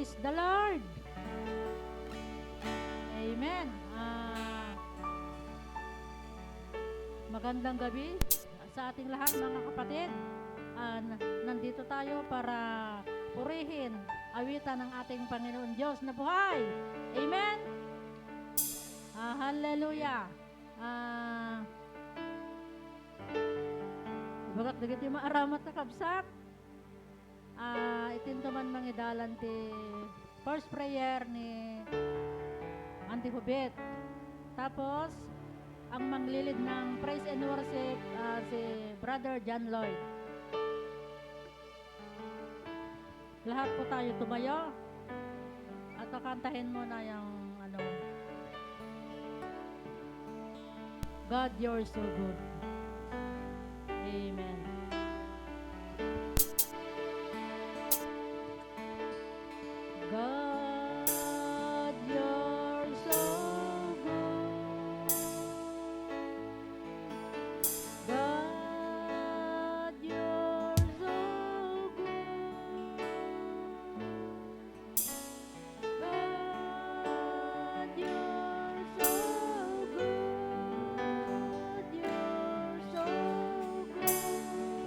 Praise the Lord! Amen. Magandang gabi sa ating lahat mga kapatid. Nandito tayo para purihin, awitan ng ating Panginoon Diyos na buhay. Amen. Hallelujah. Bagak dagiti maaramat na kabsat. Itintuman mangidalan ti first prayer ni Auntie Hubet. Tapos ang manglilid ng praise and worship si Brother John Lloyd. Lahat po tayo tumayo at kakantahin mo na yung God, you're so good. Amen. God, you're so good. God, you're so good. God, you're so good. You're so good.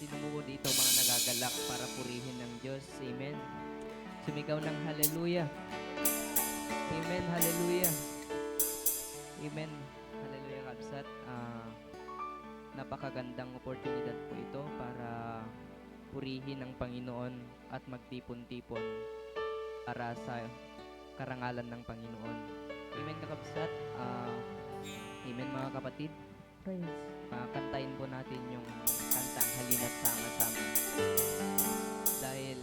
Sino mo dito mga nagagalak para purihin ng Diyos? Amen. Sumigaw ng hallelujah. Amen, hallelujah. Amen. Hallelujah, Kabsat. Napakagandang oportunidad po ito para purihin ng Panginoon at magtipon-tipon para sa karangalan ng Panginoon. Amen, Kakabsat. Amen, mga kapatid. Praise. Kantayin po natin yung kantang Halina't Sama-sama. Dahil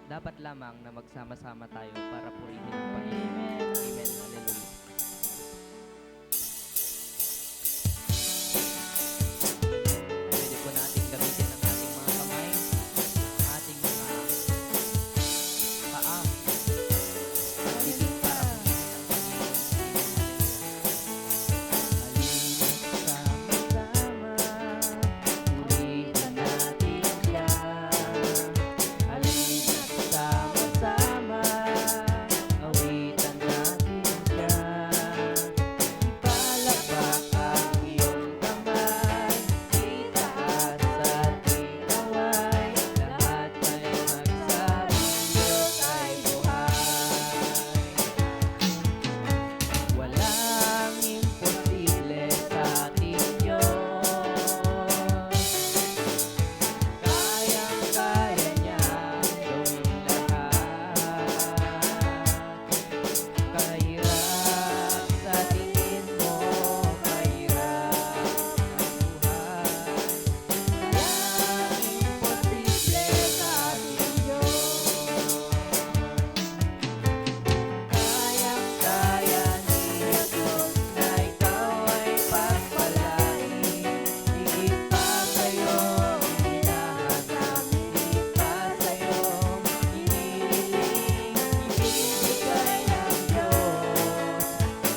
dapat lamang na magsama-sama tayo para purihin ang Panginoon. Amen. Amen. Hallelujah. Pwede po natin gamitin ang ating mga kamay, ating mga paa, at bibig para purihin ang Panginoon. Halina't sama-sama, awitan natin siya. Halina't sama-sama, awitan natin siya. Ipalakpak ang iyong kamay, itaas at ikaway, lahat ay magsabing Diyos ay buhay. Walang imposible sa ating Diyos, kayang-kaya niyang gawin lahat. Kahirap sa tingin mo, kahirap ang buhay. Walang imposible sa ating Diyos. Kayang-kaya ni Jesus na ikaw ay pagpalain. Higit pa sa'yo, hinahangad, higit pa sa'yo, hinihiling, ibibigay ng Diyos.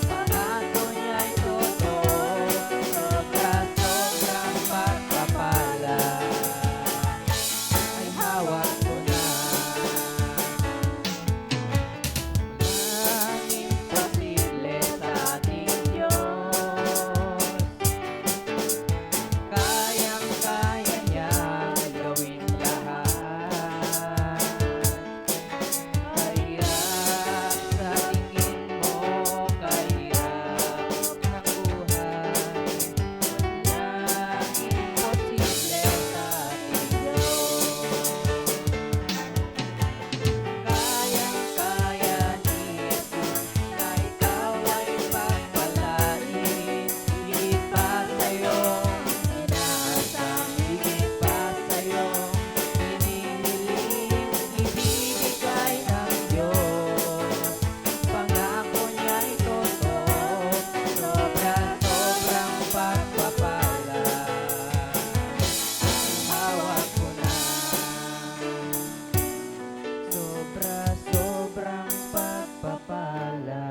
Pangako niya'y totoo, sobra-sobrang pagpapala ay hawak ko na. Walang imposible sa ating Diyos, kayang-kaya niyang gawin lahat. Kahirap sa tingin mo, kahirap ng buhay, walang imposible sa ating Diyos. Kayang-kaya ni Jesus na ikaw ay pagpalain. Higit pa sa'yo, inaasam, higit pa sa'yo, hinihiling, ibibigay ng Diyos. Pangako niya'y totoo, sobra-sobrang pagpapala hawak ko na. Sobra-sobrang pagpapala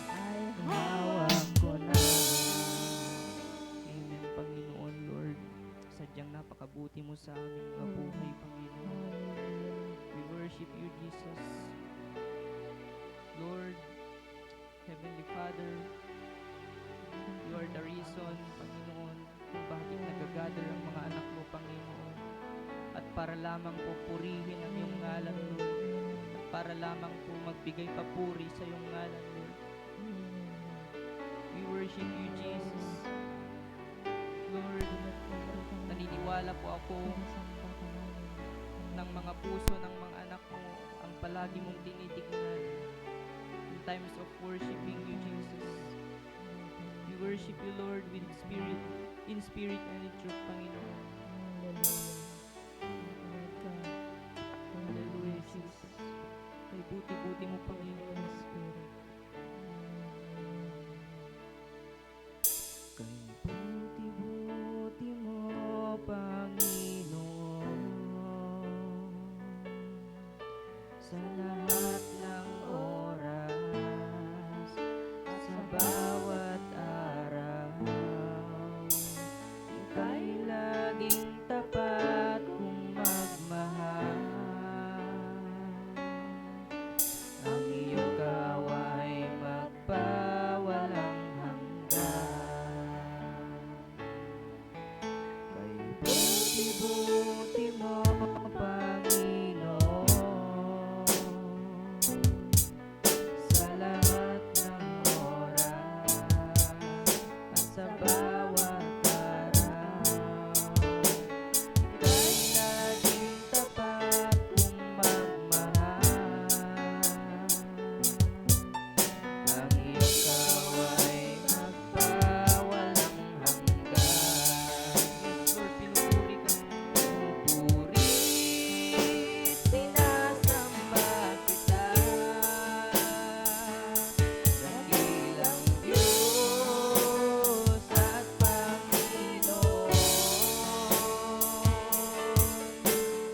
ay hawak ko na. Amen, Panginoon, Lord. Sadyang napakabuti mo sa aming mga buhay, Panginoon. We worship you, Jesus. Lord, Heavenly Father, you are the reason, Panginoon, kung bakit nagagather ang mga anak mo, Panginoon. At para lamang po purihin ang iyong ngalan, Lord. At para lamang po magbigay papuri sa iyong ngalan, Lord. We worship you, Jesus. Lord, naniniwala po ako ng mga puso ng mga anak mo ang palagi mong tinitignan in times of worshiping you, Jesus. We worship you, Lord, with in spirit and in truth, Panginoon. Hallelujah, Jesus. Kay buti-buti mo, Panginoon. Kay buti-buti mo, Panginoon, sa lahat ng oras, sa bawat araw, ika'y laging Ibuti mo, Panginoon, sa lahat ng oras at sa bawat araw. Kay laging tapat kong magmahal, ang iyong kaway magpawalang hanggan. Yes, Lord, pinupuri ka. Pinupuri, sinasamba kita, dakilang Diyos at Panginoon.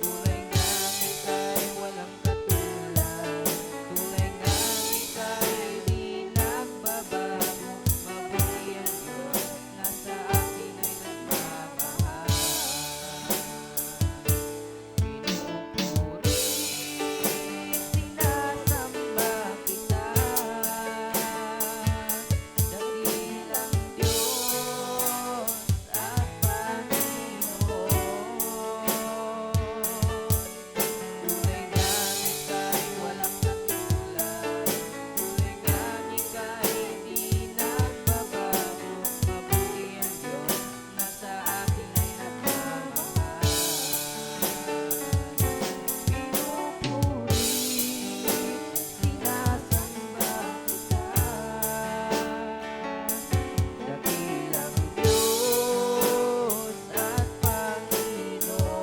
Tunay ngang ika'y walang katulad, tunay ngang ika'y di nagbabago. Mabuti ang Diyos na sa akin ay nagmamahal. Pinupuri, sinasamba kita, dakilang Diyos at Panginoon. Tunay ngang ika'y walang katulad, tunay ngang ika'y di nagbabago. Mabuti ang Diyos na sa akin ay nagmamahal. Pinupuri, sinasamba kita, dakilang Diyos at Panginoon.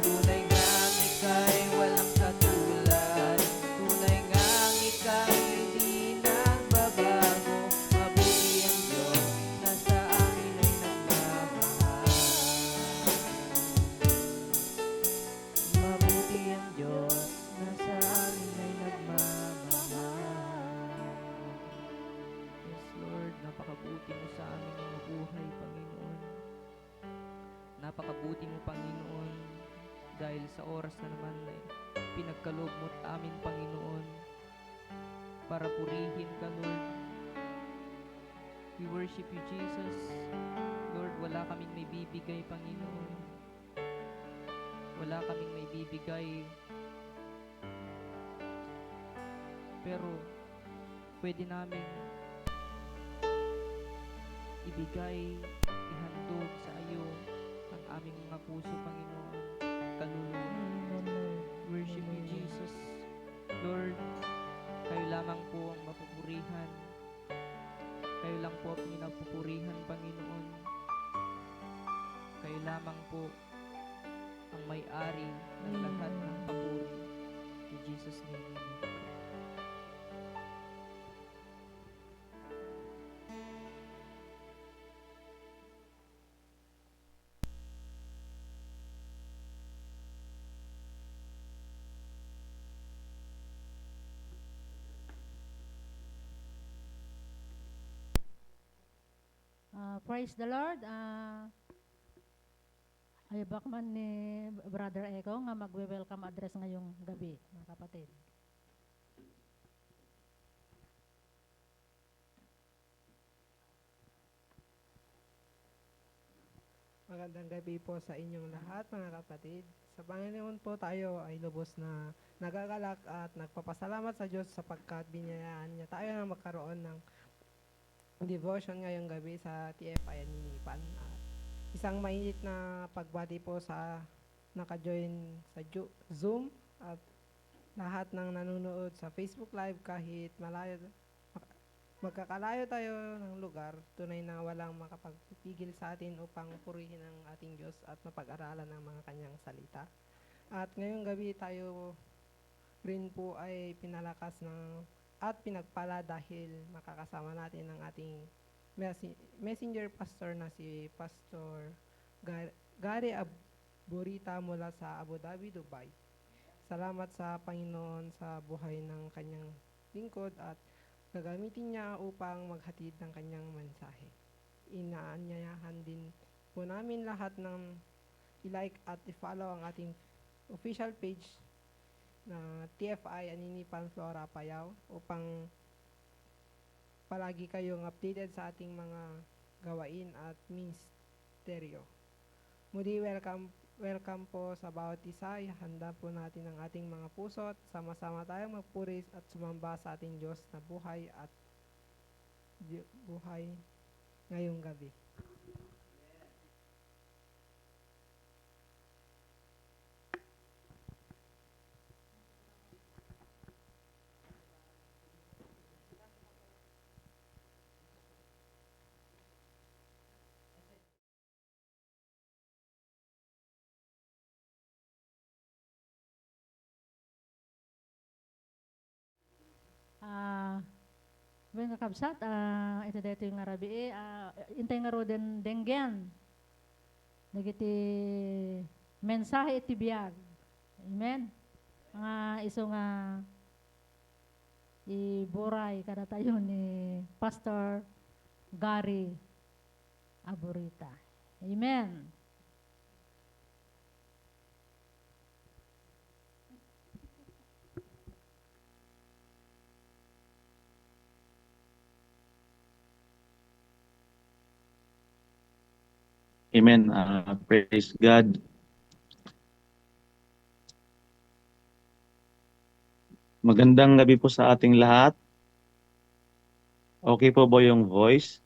Tunay ngang ika'y walang katulad, tunay ngang ika'y di nagbabago. Mabuti ang Diyos na sa akin ay nagmamahal. Mabuti ang Diyos na sa akin ay nagmamahal. Yes, Lord, napakabuti mo sa aming mga buhay, Panginoon. Napakabuti mo, Panginoon, dahil sa oras na naman na pinagkaloob mo amin, Panginoon, para purihin ka, Lord. We worship you, Jesus. Lord, wala kaming may bibigay, Panginoon. Wala kaming may bibigay. Pero, pwede namin ibigay, ihandog sa iyo ang aming mga puso, Panginoon, kaluluwa. Worship you, Jesus. Lord, kayo lamang po ang mapupurihan. Kayo lang po ang pinapupurihan, Panginoon. Kayo lamang po ang may-ari ng lahat ng papuri. In Jesus' name, amen. Praise the Lord. Ayabak man ni Brother Eko nga magwe-welcome address ngayong gabi, mga kapatid. Magandang gabi po sa inyong lahat, mga kapatid. Sa Panginoon po tayo ay lubos na nagagalak at nagpapasalamat sa Diyos sapagkat binayaan niya tayo na magkaroon ng devotion ngayong gabi sa TFI Aninipan. At isang mainit na pagbati po sa naka-join sa Zoom at lahat ng nanonood sa Facebook Live kahit malayo, magkakalayo tayo ng lugar, tunay na walang makapagpipigil sa atin upang purihin ang ating Diyos at mapag-aralan ng mga kanyang salita. At ngayong gabi tayo rin po ay pinalakas at pinagpala dahil makakasama natin ang ating messenger pastor na si Pastor Gary Aburita mula sa Abu Dhabi, Dubai. Salamat sa Panginoon sa buhay ng kanyang lingkod at gagamitin niya upang maghatid ng kanyang mensahe. Inaanyayahan din po namin lahat ng i-like at i-follow ang ating official page na TFI Aninipan Flora Payao upang palagi kayong updated sa ating mga gawain at Ministeryo. Muli, welcome po sa bawat isa. Handa po natin ang ating mga puso at sama-sama tayong magpuris at sumamba sa ating Diyos na buhay at buhay ngayong gabi. Ben kakabsat, ito dito yung arabi, intay nga ro den denggen. Nagiti mensahe iti biyag. Amen. Nga iso nga iburay kada tayo ni Pastor Gary Aburita. Amen. Amen. Praise God. Magandang gabi po sa ating lahat. Okay po ba yung voice?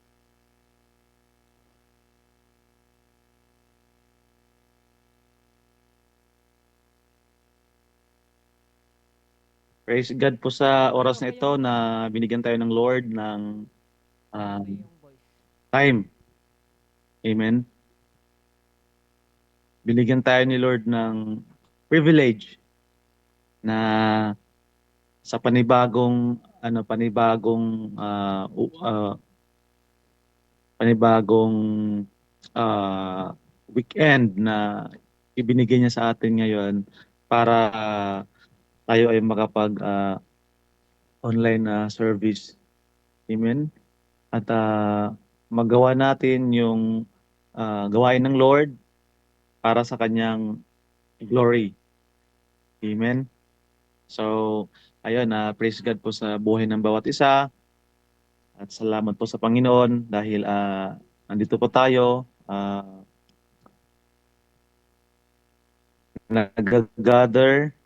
Praise God po sa oras na ito na binigyan tayo ng Lord ng Yung voice. time. Amen. Binigyan tayo ni Lord ng privilege na sa panibagong weekend na ibinigay niya sa atin ngayon para tayo ay makapag online service. Amen. At magawa natin yung gawain ng Lord para sa kanyang glory. Amen. So, ayun, praise God po sa buhay ng bawat isa. At salamat po sa Panginoon dahil nandito po tayo. Nag-gather,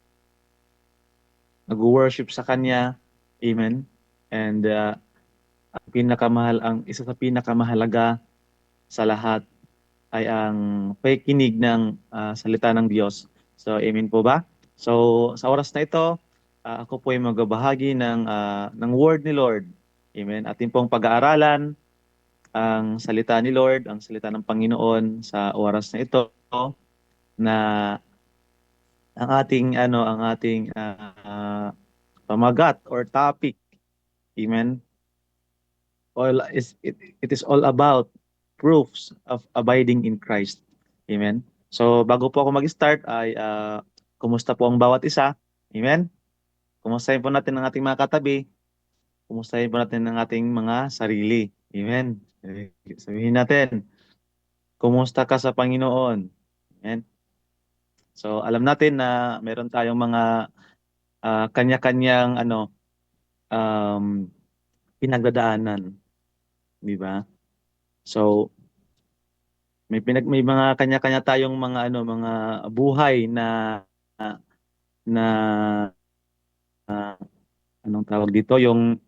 nag-worship sa Kanya. Amen. And isa sa pinakamahalaga sa lahat ay ang pakikinig ng salita ng Diyos. So, amen po ba? So, sa oras na ito, ako po ay magbabahagi ng word ni Lord. Amen. Atin pong pag-aaralan ang salita ni Lord, ang salita ng Panginoon sa oras na ito na ang ating pamagat or topic. Amen. It is all about proofs of abiding in Christ. Amen. So bago po ako mag-start ay kumusta po ang bawat isa? Amen. Kumustahin po natin ang ating mga katabi. Kumustahin po natin ang ating mga sarili. Amen. Sabihin natin, kumusta ka sa Panginoon? Amen. So alam natin na meron tayong mga kanya-kanyang pinagdadaanan, di ba? So may mga kanya-kanya tayong mga mga buhay na anong tawag dito, yung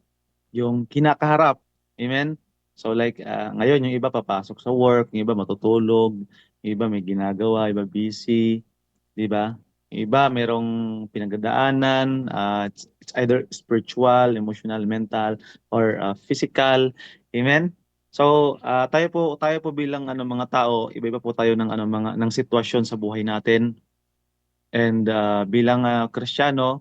kinakaharap. Amen. So like ngayon yung iba papasok sa work, yung iba matutulog, yung iba may ginagawa, iba busy, di ba? Yung iba merong pinagdadaanan, it's either spiritual, emotional, mental, or physical. Amen. So tayo po bilang mga tao, iba-iba po tayo ng ng sitwasyon sa buhay natin. And bilang Kristiyano,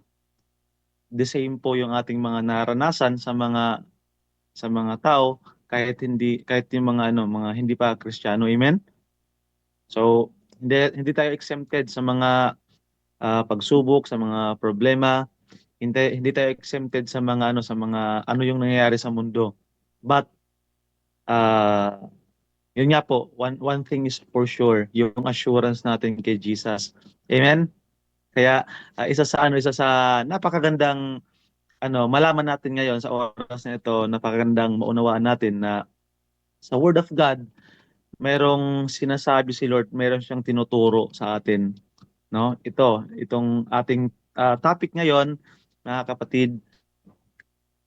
the same po yung ating mga naranasan sa mga tao kahit yung mga hindi pa Kristiyano. Amen. So hindi tayo exempted sa mga pagsubok, sa mga problema. Hindi tayo exempted sa mga yung nangyayari sa mundo. But yun nga po, one thing is for sure, yung assurance natin kay Jesus. Amen. Kaya isa sa napakagandang malaman natin ngayon sa oras na ito, napakagandang maunawaan natin na sa Word of God merong sinasabi si Lord, meron siyang tinuturo sa atin, no? Itong ating topic ngayon, mga kapatid,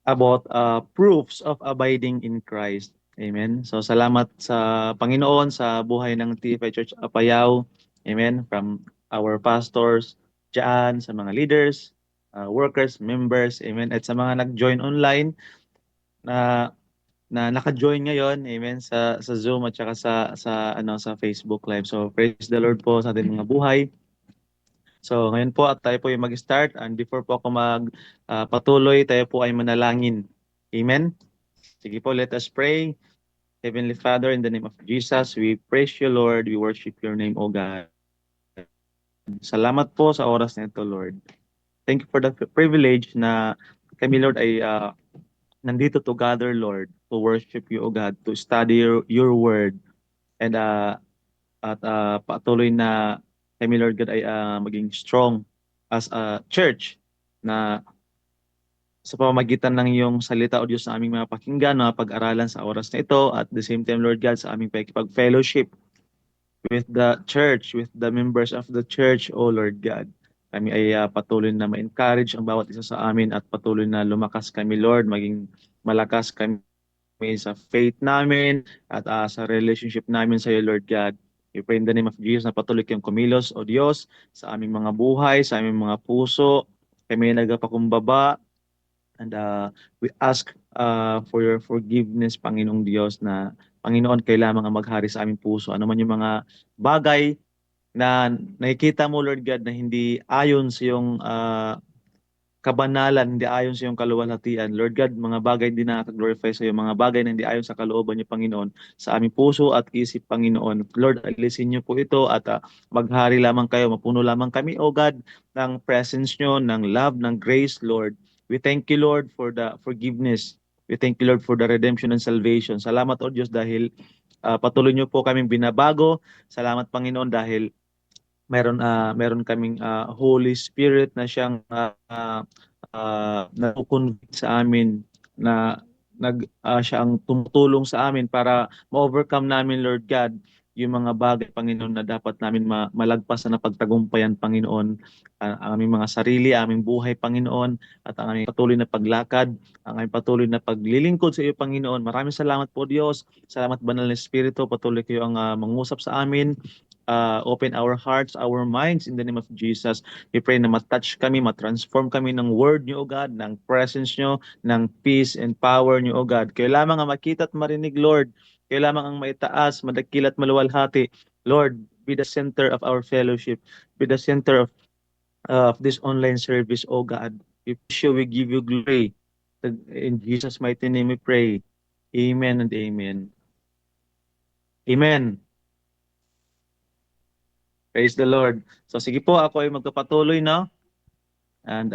about proofs of abiding in Christ. Amen. So salamat sa Panginoon sa buhay ng TFI Church Apayao. Amen. From our pastors, diyan sa mga leaders, workers, members, amen. At sa mga nag-join online na naka-join ngayon, amen, sa Zoom at saka sa Facebook Live. So praise the Lord po sa ating mga buhay. So ngayon po at tayo po ay mag-start, and before po ako patuloy, tayo po ay manalangin. Amen. Sige po, let us pray. Heavenly Father, in the name of Jesus, we praise you, Lord. We worship your name, O God. Salamat po sa oras na ito, Lord. Thank you for the privilege na kami, Lord, ay nandito together, Lord, to worship you, O God, to study your word, and patuloy na kami, Lord God, ay maging strong as a church na sa pamamagitan ng iyong salita, O Diyos, sa aming mga pakinggan, mga pag-aralan sa oras na ito, at the same time, Lord God, sa aming pag-fellowship with the church, with the members of the church, O Lord God. Kami ay patuloy na ma-encourage ang bawat isa sa amin, at patuloy na lumakas kami, Lord, maging malakas kami sa faith namin at sa relationship namin sa iyo, Lord God. We pray in the name of Jesus na patuloy kayong kumilos, O Diyos, sa aming mga buhay, sa aming mga puso. Kami ay nagapakumbaba, and we ask for your forgiveness, Panginoong Diyos, na Panginoon, kayo lamang ang maghari sa aming puso. Ano man yung mga bagay na nakikita mo, Lord God, na hindi ayon sa iyong kabanalan, hindi ayon sa iyong kaluwalhatian. Lord God, mga bagay hindi nakaka-glorify sa iyo, mga bagay na hindi ayon sa kalooban niyo, Panginoon, sa aming puso at isip, Panginoon. Lord, alisin niyo po ito, at maghari lamang kayo, mapuno lamang kami, O God, ng presence niyo, ng love, ng grace, Lord. We thank you, Lord, for the forgiveness. We thank you, Lord, for the redemption and salvation. Salamat, O Diyos, dahil patuloy niyo po kaming binabago. Salamat, Panginoon, dahil meron kaming Holy Spirit na siyang nag-convict sa amin, na siya ang tumutulong sa amin para ma-overcome namin, Lord God, yung mga bagay, Panginoon, na dapat namin malagpasan na pagtagumpayan, Panginoon, ang aming mga sarili, aming buhay, Panginoon, at ang aming patuloy na paglakad, ang aming patuloy na paglilingkod sa iyo, Panginoon. Maraming salamat po, Diyos. Salamat, Banal na Espiritu. Patuloy kayo ang mangusap sa amin. Open our hearts, our minds in the name of Jesus. We pray na matouch kami, matransform kami ng word niyo, O God, ng presence niyo, ng peace and power niyo, O God. Kayo lamang ang makita at marinig, Lord. Kayo lamang ang maitaas, madakil at maluwalhati. Lord, be the center of our fellowship. Be the center of this online service, O God. We praise you, we give you glory. In Jesus' mighty name we pray. Amen and amen. Amen. Praise the Lord. So sige po, ako ay magpapatuloy, no? And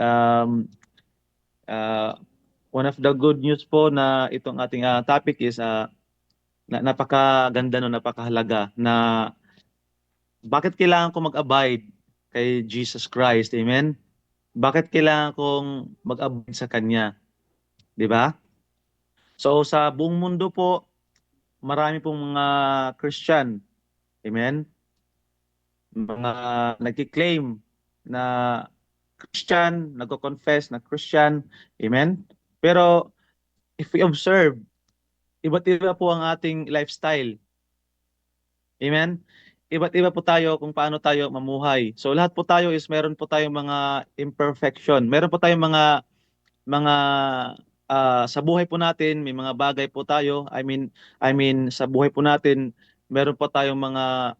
one of the good news po na itong ating topic is napakaganda, no, napakahalaga na bakit kailangan ko mag-abide kay Jesus Christ. Amen? Bakit kailangan kong mag-abide sa Kanya? Di ba? So sa buong mundo po, marami pong mga Christian. Amen? Mga nagki-claim na Christian, nagko-confess na Christian. Amen? Pero if we observe, iba't iba po ang ating lifestyle. Amen? Iba't iba po tayo kung paano tayo mamuhay. So lahat po tayo is meron po tayong mga imperfection. Meron po tayong mga sa buhay po natin, may mga bagay po tayo. I mean sa buhay po natin, meron po tayong mga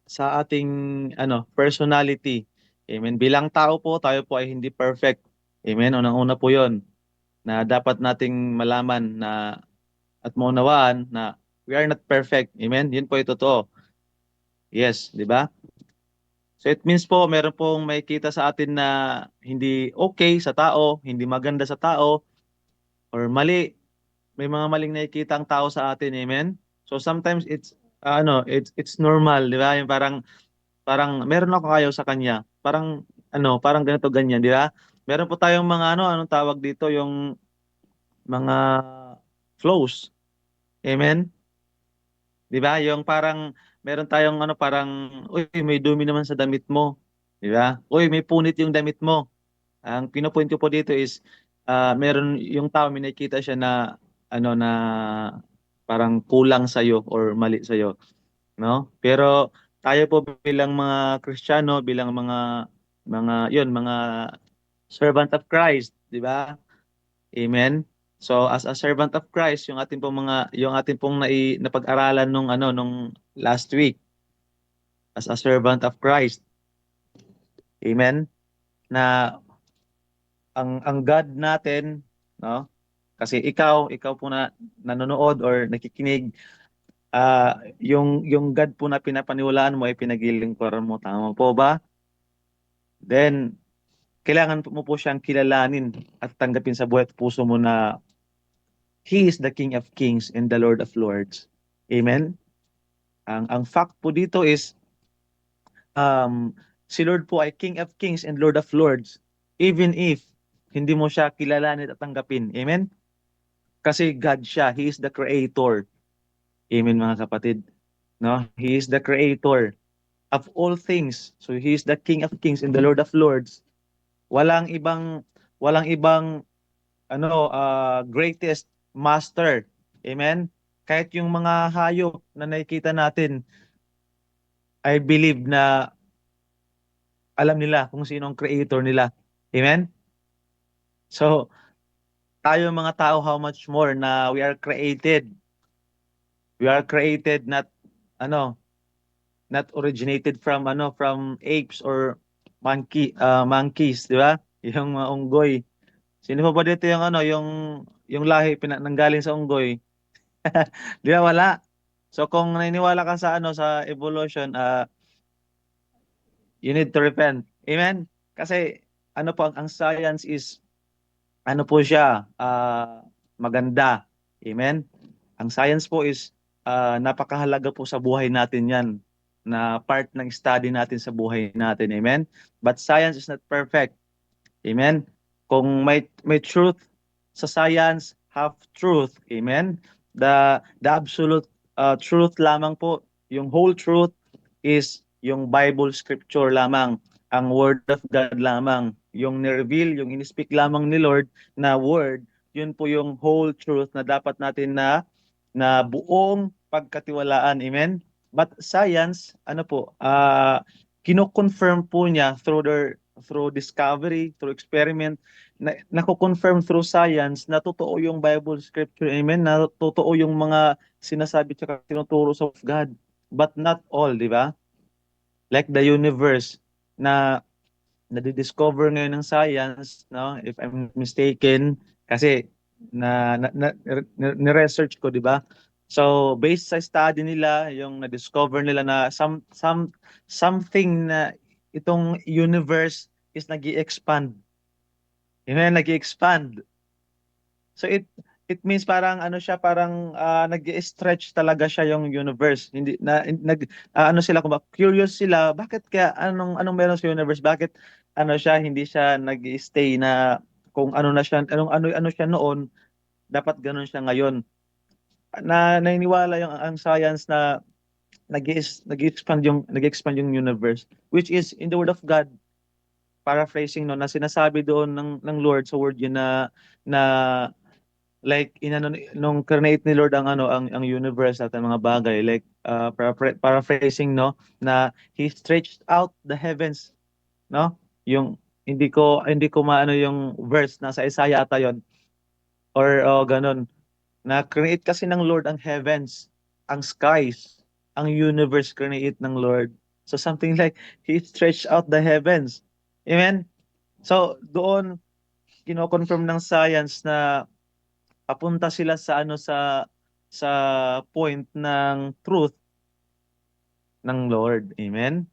sa ating personality. Amen. Bilang tao po, tayo po ay hindi perfect. Amen. Unang-una po 'yon na dapat nating malaman na at maunawaan na we are not perfect. Amen. 'Yun po ay totoo. Yes, 'di ba? So it means po meron pong makikita sa atin na hindi okay sa tao, hindi maganda sa tao, or mali. May mga maling nakikita ang tao sa atin. Amen. So sometimes it's normal, 'di ba? Yung parang meron ako kayo sa kanya. Parang ganito ganyan, di ba? Meron po tayong mga anong tawag dito, yung mga flows. Amen? 'Di ba? Yung parang meron tayong ano, parang, "Uy, may dumi naman sa damit mo." 'Di ba? "Uy, may punit yung damit mo." Ang pino-point ko po dito is, meron yung tao may nakikita siya na ano, na parang kulang sa'yo or mali sa'yo, 'no? Pero tayo po bilang mga Kristiyano, bilang mga servant of Christ, 'di ba? Amen. So as a servant of Christ, yung ating pong napag-aralan nung last week, as a servant of Christ. Amen. Na ang God natin, no? Kasi ikaw po na nanonood or nakikinig, yung God po na pinapaniwalaan mo ay pinaglilingkuran mo, tama po ba? Then kailangan mo po siyang kilalanin at tanggapin sa buhay at puso mo na He is the King of Kings and the Lord of Lords. Amen? Ang fact po dito is, si Lord po ay King of Kings and Lord of Lords, even if hindi mo siya kilalanin at tanggapin. Amen? Kasi God siya. He is the Creator. Amen, mga kapatid. No? He is the Creator of all things. So He is the King of Kings and the Lord of Lords. Walang ibang, walang ibang greatest master. Amen? Kahit yung mga hayop na nakikita natin, I believe na alam nila kung sino ang creator nila. Amen? So, tayo mga tao, how much more na we are created. We are created ano, not originated from apes or monkeys, di ba? Yung mga unggoy. Sino pa ba dito yung yung lahi nanggaling sa unggoy? Di ba wala? So kung naniniwala ka sa evolution, you need to repent. Amen? Kasi ano po ang science is ano po siya, maganda. Amen? Ang science po is napakahalaga po sa buhay natin 'yan, na part ng study natin sa buhay natin. Amen? But science is not perfect. Amen? Kung may truth sa science, half truth. Amen? The absolute truth lamang po, yung whole truth is yung Bible scripture lamang, ang word of God lamang, yung ni-reveal, yung in-speak lamang ni Lord na word, yun po yung whole truth na dapat natin na buong pagkatiwalaan. Amen? But science, ano po, kino-confirm po niya through discovery, through experiment, nako-confirm through science na totoo yung Bible scripture. Amen? Na totoo yung mga sinasabi at tinuturo sa God. But not all, di ba? Like the universe na nadidiscover ngayon ng science, no? If I'm not mistaken, kasi ni-research ko, di ba? So, based sa study nila, yung na-discover nila na something na itong universe is nag-i-expand. Yun, nag-i-expand. So it means parang ano siya, parang nag-i-stretch talaga siya yung universe. Hindi na ano sila, kung curious sila, bakit kaya anong meron sa universe? Bakit ano siya, hindi siya nag-i-stay na kung ano na siya, ano siya noon, dapat ganun siya ngayon. Naniniwala yung ang science na nag-expand yung universe, which is in the word of God, paraphrasing no, na sinasabi doon ng Lord sa word yun na like nung create ni Lord ang universe at ang mga bagay, like paraphrasing no, na he stretched out the heavens, no, yung hindi ko maano yung verse nasa Isaiah ata yon, or ganun, na create kasi ng Lord ang heavens, ang skies, ang universe create ng Lord. So something like he stretched out the heavens. Amen. So doon kino-confirm ng science na papunta sila sa point ng truth ng Lord. Amen?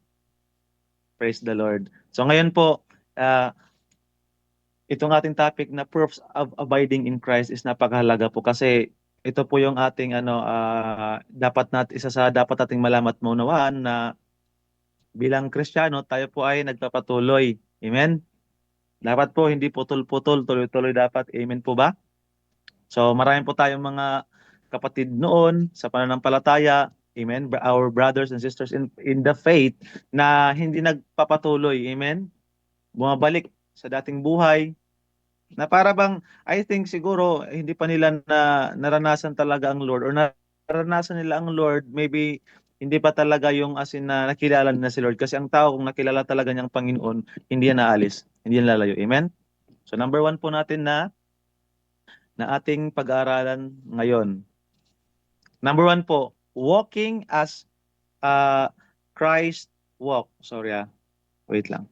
Praise the Lord. So ngayon po, itong ating topic na proofs of abiding in Christ is napakahalaga po kasi ito po yung ating isa sa dapat nating malaman at maunawaan na bilang Kristiyano, tayo po ay nagpapatuloy. Amen? Dapat po hindi putol-putol, tuloy-tuloy dapat. Amen po ba? So marami po tayong mga kapatid noon sa pananampalataya Amen? Our brothers and sisters in the faith na hindi nagpapatuloy. Amen? Bumabalik sa dating buhay na para bang I think siguro hindi pa nila na naranasan talaga ang Lord or naranasan nila ang Lord maybe hindi pa talaga yung as in na nakilala na si Lord kasi ang tao kung nakilala talaga niyang Panginoon hindi yan naalis, hindi yan lalayo. Amen? So number 1 po natin na ating pag-aaralan ngayon. Number 1 po, walking as Christ walk. Sorry wait lang.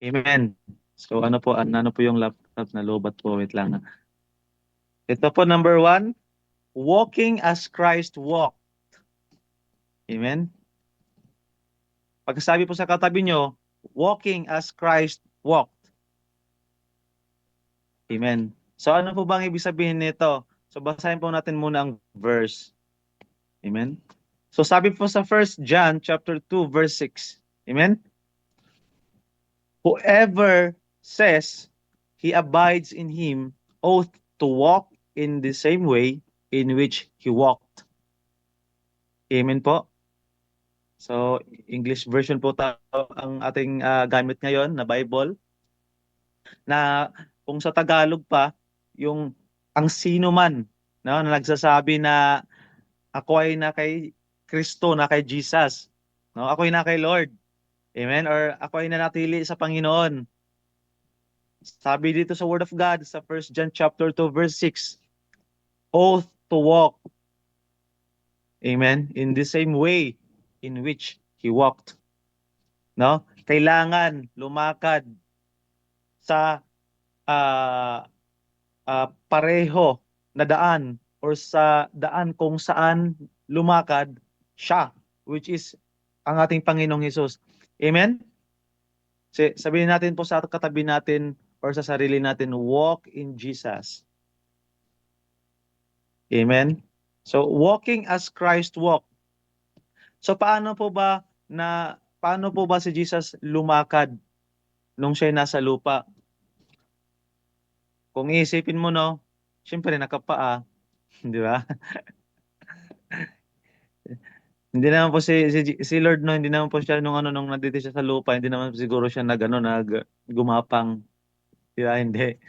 Amen. So ano po yung laptop na lobat po, wait lang. Ito po number 1, walking as Christ walked. Amen. Pagkasabi po sa katabi nyo, walking as Christ walked. Amen. So ano po bang ibig sabihin nito? So basahin po natin muna ang verse. Amen. So sabi po sa 1 John chapter 2 verse 6. Amen. Whoever says he abides in him ought to walk in the same way in which he walked. Amen po. So English version po ang ating gamit ngayon na Bible. Na kung sa Tagalog pa, yung ang sino man na nagsasabi na ako ay na kay Kristo, na kay Jesus, no? Ako ay na kay Lord. Amen? Or ako ay nanatili sa Panginoon. Sabi dito sa Word of God sa 1 John chapter 2 verse 6, oath to walk. Amen? In the same way in which he walked. No? Kailangan lumakad sa pareho na daan or sa daan kung saan lumakad siya, which is ang ating Panginoong Hesus. Amen? Sabihin natin po sa katabi natin or sa sarili natin, walk in Jesus. Amen? So, walking as Christ walked. So, paano po ba si Jesus lumakad nung siya nasa lupa? Kung iisipin mo, no, syempre nakapaa, di ba? Hindi naman po si Lord, no, hindi naman po siya nung nandito siya sa lupa, hindi naman siguro siya gumapang. Di ba? Hindi.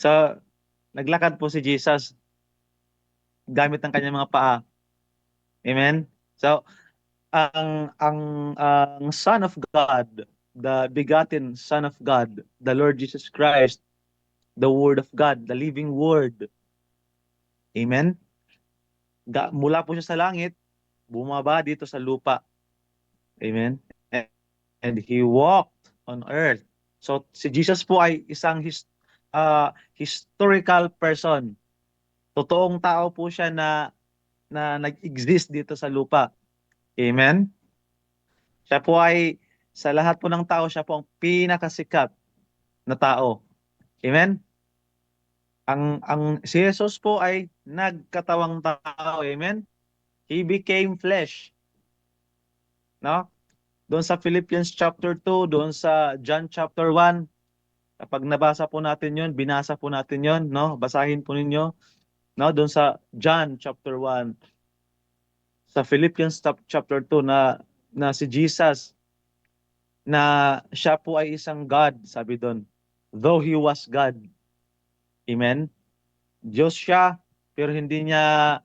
So, naglakad po si Jesus gamit ang kanyang mga paa. Amen? So, ang Son of God, the begotten Son of God, the Lord Jesus Christ, the Word of God, the living Word. Amen? Mula po siya sa langit, bumaba dito sa lupa. Amen? And He walked on earth. So, si Jesus po ay isang historical person. Totoong tao po siya na nag-exist dito sa lupa. Amen? Siya po ay, sa lahat po ng tao, siya po ang pinakasikat na tao. Amen? Si Jesus po ay nagkatawang tao. Amen? He became flesh. No? Doon sa Philippians chapter 2, doon sa John chapter 1, kapag nabasa po natin yun, binasa po natin yun, no? Basahin po ninyo, no? Doon sa John chapter 1, sa Philippians chapter 2 na si Jesus, na siya po ay isang God, sabi doon. Though He was God. Amen? Diyos siya, pero hindi niya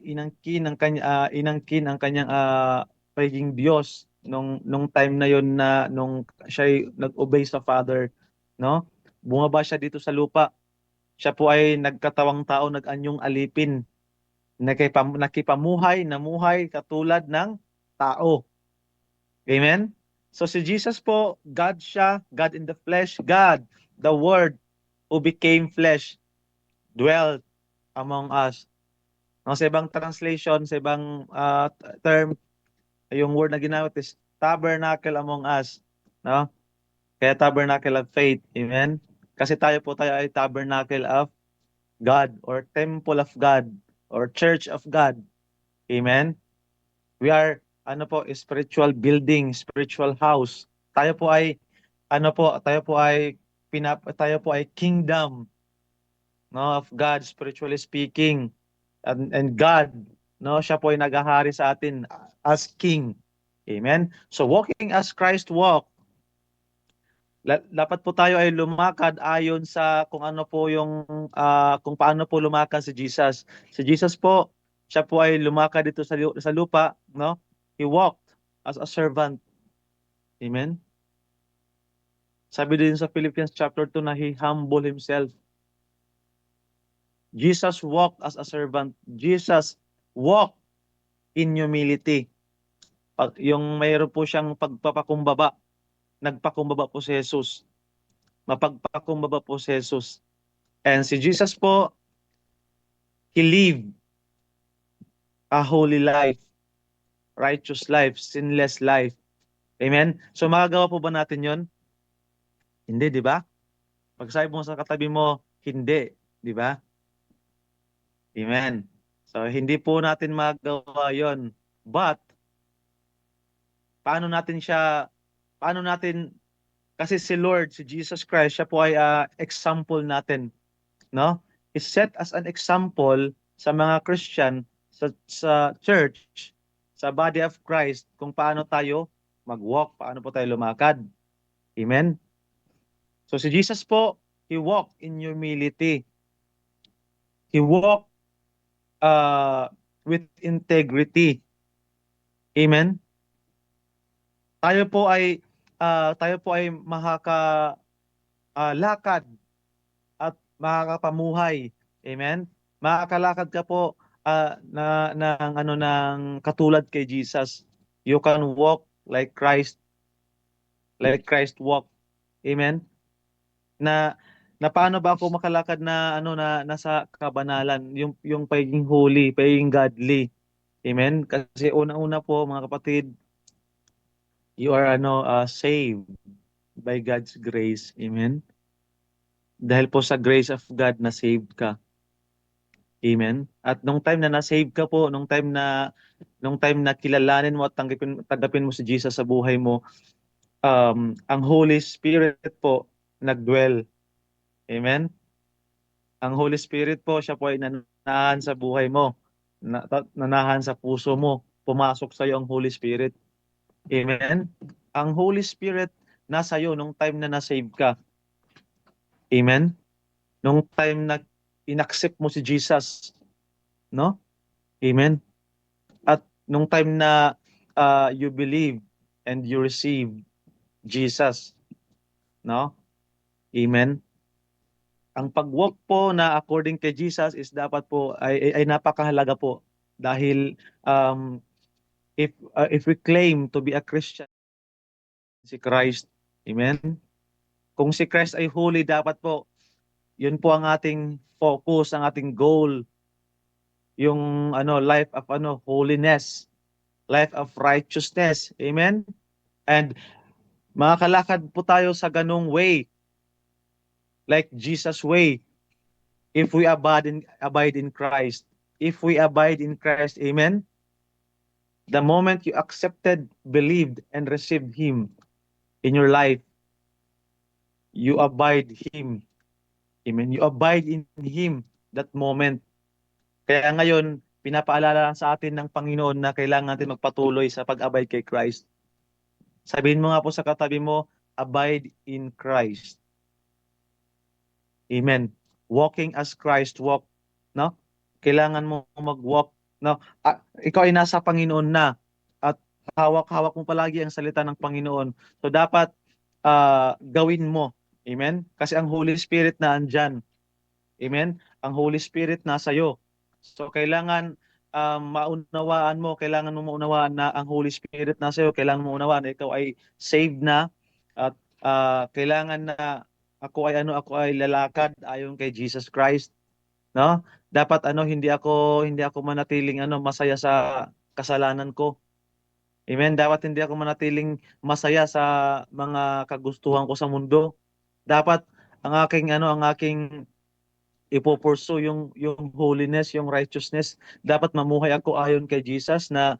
inangkin ang kanyang pagiging Diyos nung time na yon na nung siya nag-obey sa Father, no? Bumaba siya dito sa lupa. Siya po ay nagkatawang tao, nag-anyong alipin, namuhay katulad ng tao. Amen? So si Jesus po, God siya, God in the flesh, God, the Word who became flesh, dwelt among us. No, sa ibang translation, sa ibang term, yung word na ginamit is tabernacle among us. No? Kaya tabernacle of faith. Amen? Kasi tayo ay tabernacle of God or temple of God or church of God. Amen? We are spiritual building, spiritual house. Tayo po ay tayo po ay kingdom, no, of God spiritually speaking. And God, no, siya po ay naghahari sa atin as king. Amen. So walking as Christ walk, dapat po tayo ay lumakad ayon sa kung ano po yung kung paano po lumakad si Jesus. Si Jesus po, siya po ay lumakad dito sa lupa, no? He walked as a servant. Amen. Sabi din sa Philippians chapter 2 na he humbled himself. Jesus walked as a servant. Jesus walked in humility. Yung mayroon po siyang pagpapakumbaba. Nagpakumbaba po si Jesus. Mapagpakumbaba po si Jesus. And si Jesus po, he lived a holy life, righteous life, sinless life. Amen? So magagawa po ba natin yon? Hindi, di ba? Pagsabi mo sa katabi mo, hindi, di ba? Amen. So hindi po natin magagawa yon. But, paano natin, kasi si Lord, si Jesus Christ, siya po ay example natin, no? He set as an example sa mga Christian, sa church, sa body of Christ, kung paano tayo mag-walk, paano po tayo lumakad. Amen? So si Jesus po, He walked in humility. He walked with integrity. Amen? Tayo po ay lakad at makakapamuhay. Amen? Makakalakad ka po ng katulad kay Jesus. You can walk like Christ walk. Amen? Na paano ba ako makalakad na nasa kabanalan, yung pagiging holy, pagiging godly. Amen? Kasi una-una po mga kapatid, you are saved by God's grace. Amen? Dahil po sa grace of God na saved ka. Amen? At nung time na na-save ka po, nung time na kilalanin mo at tanggapin mo si Jesus sa buhay mo, ang Holy Spirit po nagdwell. Amen? Ang Holy Spirit po, siya po ay nanahan sa buhay mo. Nanahan sa puso mo. Pumasok sa iyo ang Holy Spirit. Amen? Ang Holy Spirit nasa iyo nung time na na-save ka. Amen? Nung time na inaccept mo si Jesus, no? Amen? At nung time na you believe and you receive Jesus, no? Amen? Ang pag-walk po na according kay Jesus is dapat po ay napakahalaga po dahil if we claim to be a Christian, si Christ, amen? Kung si Christ ay holy, dapat po yun po ang ating focus, ang ating goal, yung life of holiness, life of righteousness. Amen? And makakalakad po tayo sa ganung way, like Jesus' way, if we abide in Christ. If we abide in Christ, amen? The moment you accepted, believed, and received Him in your life, you abide Him. Amen? You abide in Him that moment. Kaya ngayon, pinapaalala sa atin ng Panginoon na kailangan natin magpatuloy sa pag-abide kay Christ. Sabihin mo nga po sa katabi mo, abide in Christ. Amen. Walking as Christ walk, no? Kailangan mo mag-walk, no? Ikaw ay nasa Panginoon na at hawak-hawak mo palagi ang salita ng Panginoon. So dapat gawin mo. Amen? Kasi ang Holy Spirit na andyan. Amen? Ang Holy Spirit nasa iyo. So kailangan kailangan mo maunawaan na ang Holy Spirit nasa iyo, kailangan mo maunawaan na ikaw ay saved na at kailangan na ako ay lalakad ayon kay Jesus Christ, no? Dapat hindi ako manatiling masaya sa kasalanan ko. Amen. Dapat hindi ako manatiling masaya sa mga kagustuhan ko sa mundo. Dapat ang aking ipo-pursue yung holiness, yung righteousness. Dapat mamuhay ako ayon kay Jesus na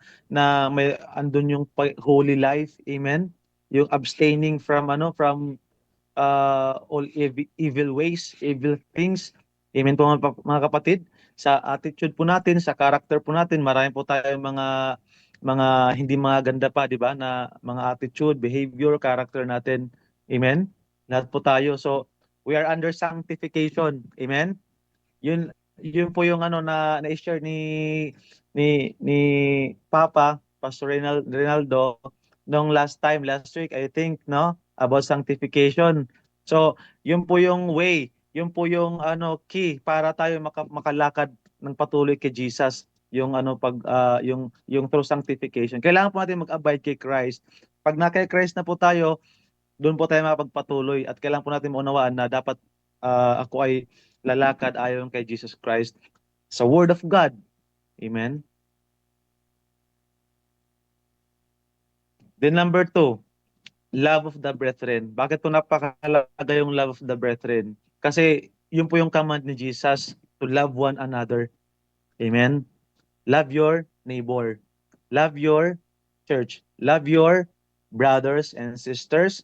may andun yung holy life. Amen. Yung abstaining from all evil ways, evil things. Amen po mga kapatid. Sa attitude po natin, sa character po natin, marami po tayong mga hindi maganda pa, di ba? Na mga attitude, behavior, character natin. Amen. Lahat po tayo. So, we are under sanctification. Amen. Yun po yung na-share ni Papa Pastor Rinaldo nung last week I think, no, about sanctification. So yun po yung way, yun po yung key para tayo makalakad ng patuloy kay Jesus, yung yung through sanctification. Kailangan po natin mag-abide kay Christ. Pag na kay Christ na po tayo, doon po tayo makapagpatuloy at kailangan po natin maunawaan na dapat ako ay lalakad ayon kay Jesus Christ sa Word of God. Amen. Then number 2, love of the brethren. Bakit po napakahalaga yung love of the brethren? Kasi yun po yung command ni Jesus to love one another. Amen. Love your neighbor. Love your church. Love your brothers and sisters.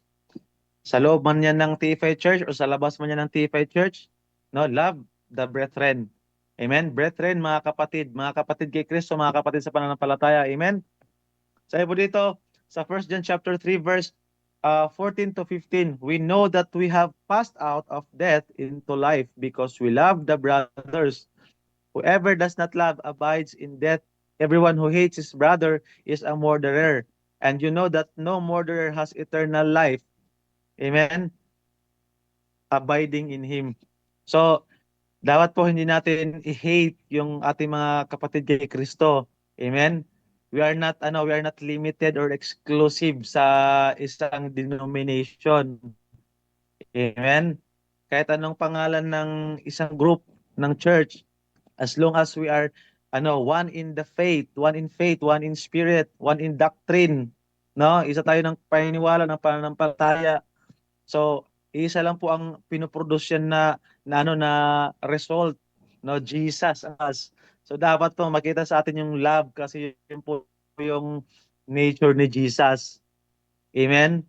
Sa loob man yan ng TFI Church o sa labas man yan ng TFI Church, no, love the brethren. Amen? Brethren, mga kapatid kay Kristo, mga kapatid sa pananampalataya. Amen? Sabi po dito, sa 1 John chapter 3 verse 14 to 15, we know that we have passed out of death into life because we love the brothers. Whoever does not love abides in death. Everyone who hates his brother is a murderer. And you know that no murderer has eternal life. Amen? Abiding in Him. So, dapat po hindi natin i-hate yung ating mga kapatid kay Kristo. Amen? We are not limited or exclusive sa isang denomination. Amen? Kahit anong pangalan ng isang group ng church, as long as we are one in the faith, one in faith, one in spirit, one in doctrine, no? Isa tayo ng paniniwala ng pananampalataya. So, isa lang po ang pinoproduce yan na result, no, Jesus us. So dapat po makita sa atin yung love kasi yun po yung nature ni Jesus. Amen.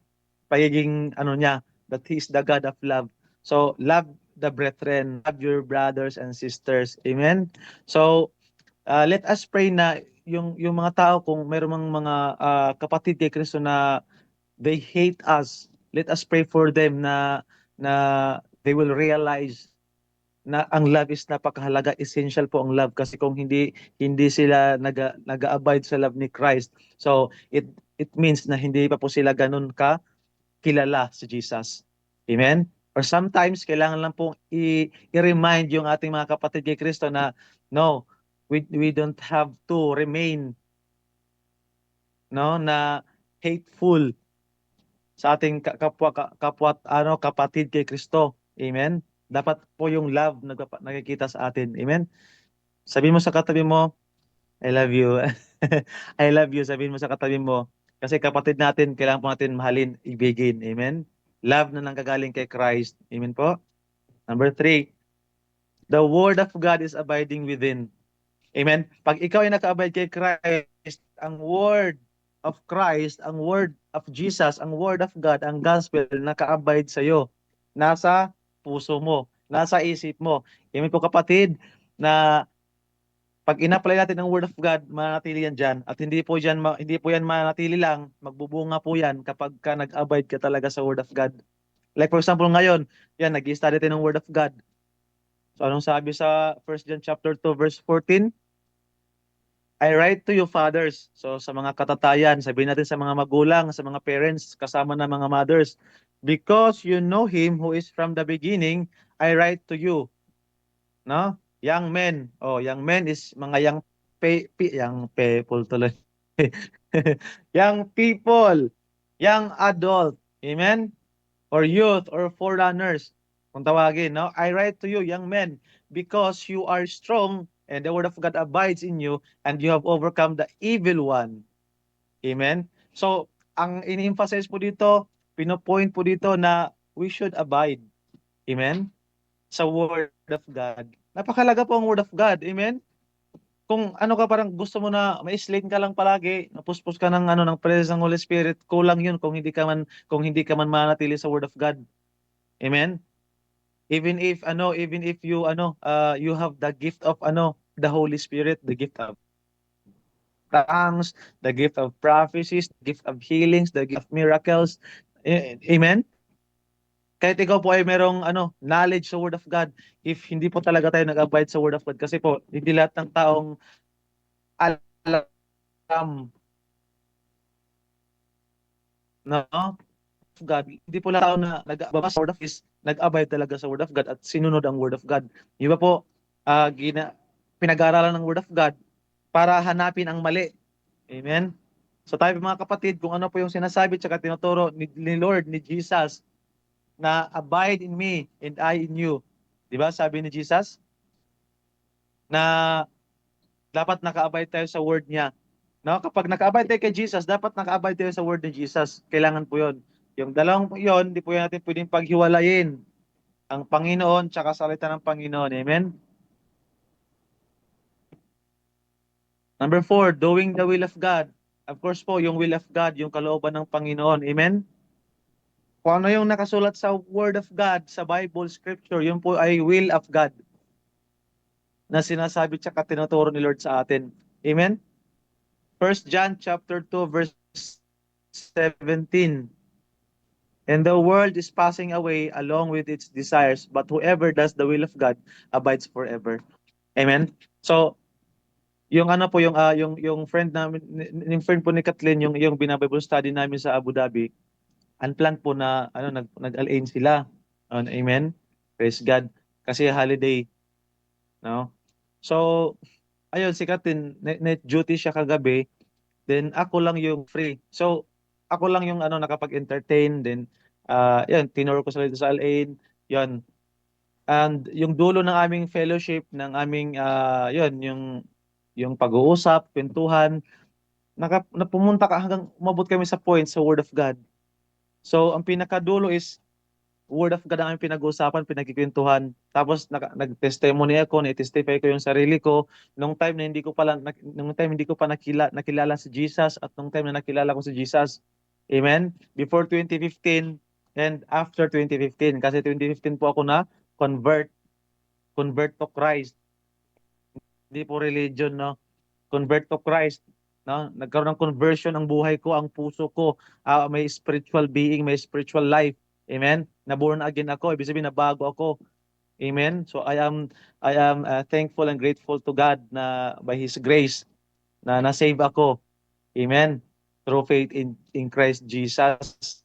Pagiging niya, that he is the God of love. So love the brethren, love your brothers and sisters. Amen. So let us pray na yung mga tao kung mayroong mga kapatid kay Kristo na they hate us, let us pray for them na they will realize na ang love is napakahalaga, essential po ang love kasi kung hindi sila nag-abide sa love ni Christ, so it means na hindi pa po sila ganun ka kilala si Jesus. Amen. Or sometimes kailangan lang pong i-remind yung ating mga kapatid kay Kristo na no, we don't have to remain na hateful sa ating kapatid kay Kristo. Amen. Dapat po yung love nakikita sa atin. Amen. Sabihin mo sa katabi mo, I love you. I love you. Sabihin mo sa katabi mo. Kasi kapatid natin, kailangan po natin mahalin, ibigin. Amen. Love na nanggagaling kay Christ. Amen po. Number 3, the word of God is abiding within. Amen. Pag ikaw ay naka-abide kay Christ, ang word of Christ, ang word of Jesus, ang word of God, ang gospel, naka-abide sa iyo. Nasa puso mo, nasa isip mo. Amen po kapatid, na pag in-apply natin ang word of God, manatili yan diyan. At hindi po yan manatili lang, magbubunga po yan kapag ka nag-abide ka talaga sa word of God. Like for example ngayon, yan, nag-study tayo ng word of God. So anong sabi sa 1 John chapter 2 verse 14? I write to you fathers. So sa mga katatayan, sabihin natin sa mga magulang, sa mga parents, kasama na mga mothers, because you know him who is from the beginning, I write to you. No? Young men. Oh, young men is mga young people tuloy. Young people, young adult. Amen? Or youth or forerunners. Kung tawagin, no? I write to you, young men, because you are strong and the word of God abides in you and you have overcome the evil one. Amen? So, ang ini-emphasize po dito, pinopoint po dito na we should abide. Amen? Sa Word of God. Napakalaga po ang Word of God. Amen? Kung ano ka parang gusto mo na ma-slate ka lang palagi, napuspos ka ng ng presence ng Holy Spirit, kulang 'yun kung hindi ka man manatili sa Word of God. Amen. Even if you have the gift of the Holy Spirit, the gift of tongues, the gift of prophecies, the gift of healings, the gift of miracles. Amen. Kahit ikaw po ay merong knowledge sa Word of God, if hindi po talaga tayo nag-abide sa Word of God, kasi po hindi lahat ng taong alam, no, of God, hindi po lahat tao na nagbabasa sa Word of God is nag-abide talaga sa Word of God at sinunod ang Word of God. Di ba po, pinag-aaralan ng Word of God para hanapin ang mali. Amen? So tayo mga kapatid, kung ano po yung sinasabi tsaka tinuturo ni Lord, ni Jesus, na abide in me and I in you. Di ba sabi ni Jesus? Na dapat naka-abide tayo sa word niya. No, kapag naka-abide tayo kay Jesus, dapat naka-abide tayo sa word ni Jesus. Kailangan po 'yon. Yung dalawang po 'yon, hindi po natin pwedeng paghiwalayin. Ang Panginoon tsaka salita ng Panginoon. Amen? Number 4, doing the will of God. Of course po, yung will of God, yung kalooban ng Panginoon. Amen? Kung ano yung nakasulat sa Word of God, sa Bible, Scripture, yun po ay will of God na sinasabi tsaka tinuturo ni Lord sa atin. Amen? 1 John chapter 2 verse 17. And the world is passing away along with its desires, but whoever does the will of God abides forever. Amen. So, yung yung friend namin, yung friend po ni Kathleen, yung binabible study namin sa Abu Dhabi, unplanned po na nag-alain sila. Amen. Praise God. Kasi holiday, no? So, ayun, si Kathleen, net duty siya kagabi. Then ako lang yung free. So, ako lang yung nakapag-entertain. Then, yun, tinuro ko sila dito sa Al-Ain. Yun. And yung dulo ng aming fellowship, ng aming, yun, yung pag-uusap, kwentuhan, napumunta ka hanggang umabot kami sa point sa Word of God. So, ang pinakadulo is Word of God ang aming pinag-uusapan, pinagkikwentuhan. Tapos nag-testimony ako, na-testify ko yung sarili ko nung time na hindi ko pa nakilala si Jesus at nung time na nakilala ko si Jesus. Amen. Before 2015 and after 2015, kasi 2015 po ako na convert to Christ. Hindi po religion, no? Convert to Christ, no? Nagkaroon ng conversion ang buhay ko, ang puso ko, may spiritual being, may spiritual life. Amen. Na-born again ako, ibig sabihin nabago ako. Amen. So I am thankful and grateful to God na by His grace na na-save ako. Amen. Through faith in Christ Jesus.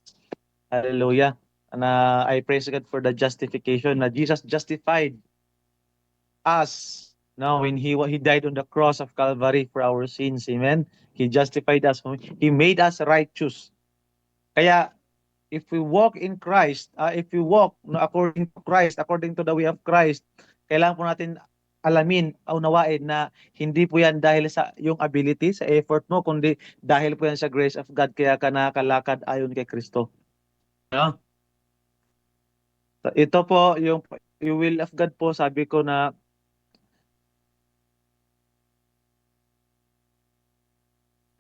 Hallelujah. And I praise God for the justification na Jesus justified us. No, when he died on the cross of Calvary for our sins. Amen. He justified us. He made us righteous. Kaya if we walk in Christ, if we walk according to Christ, according to the way of Christ, kailangan po natin alamin, unawain na hindi po yan dahil sa yung ability, sa effort mo, kundi dahil po yan sa grace of God, kaya ka nakakalakad ayon kay Kristo. No? So, ito po, yung will of God po, sabi ko na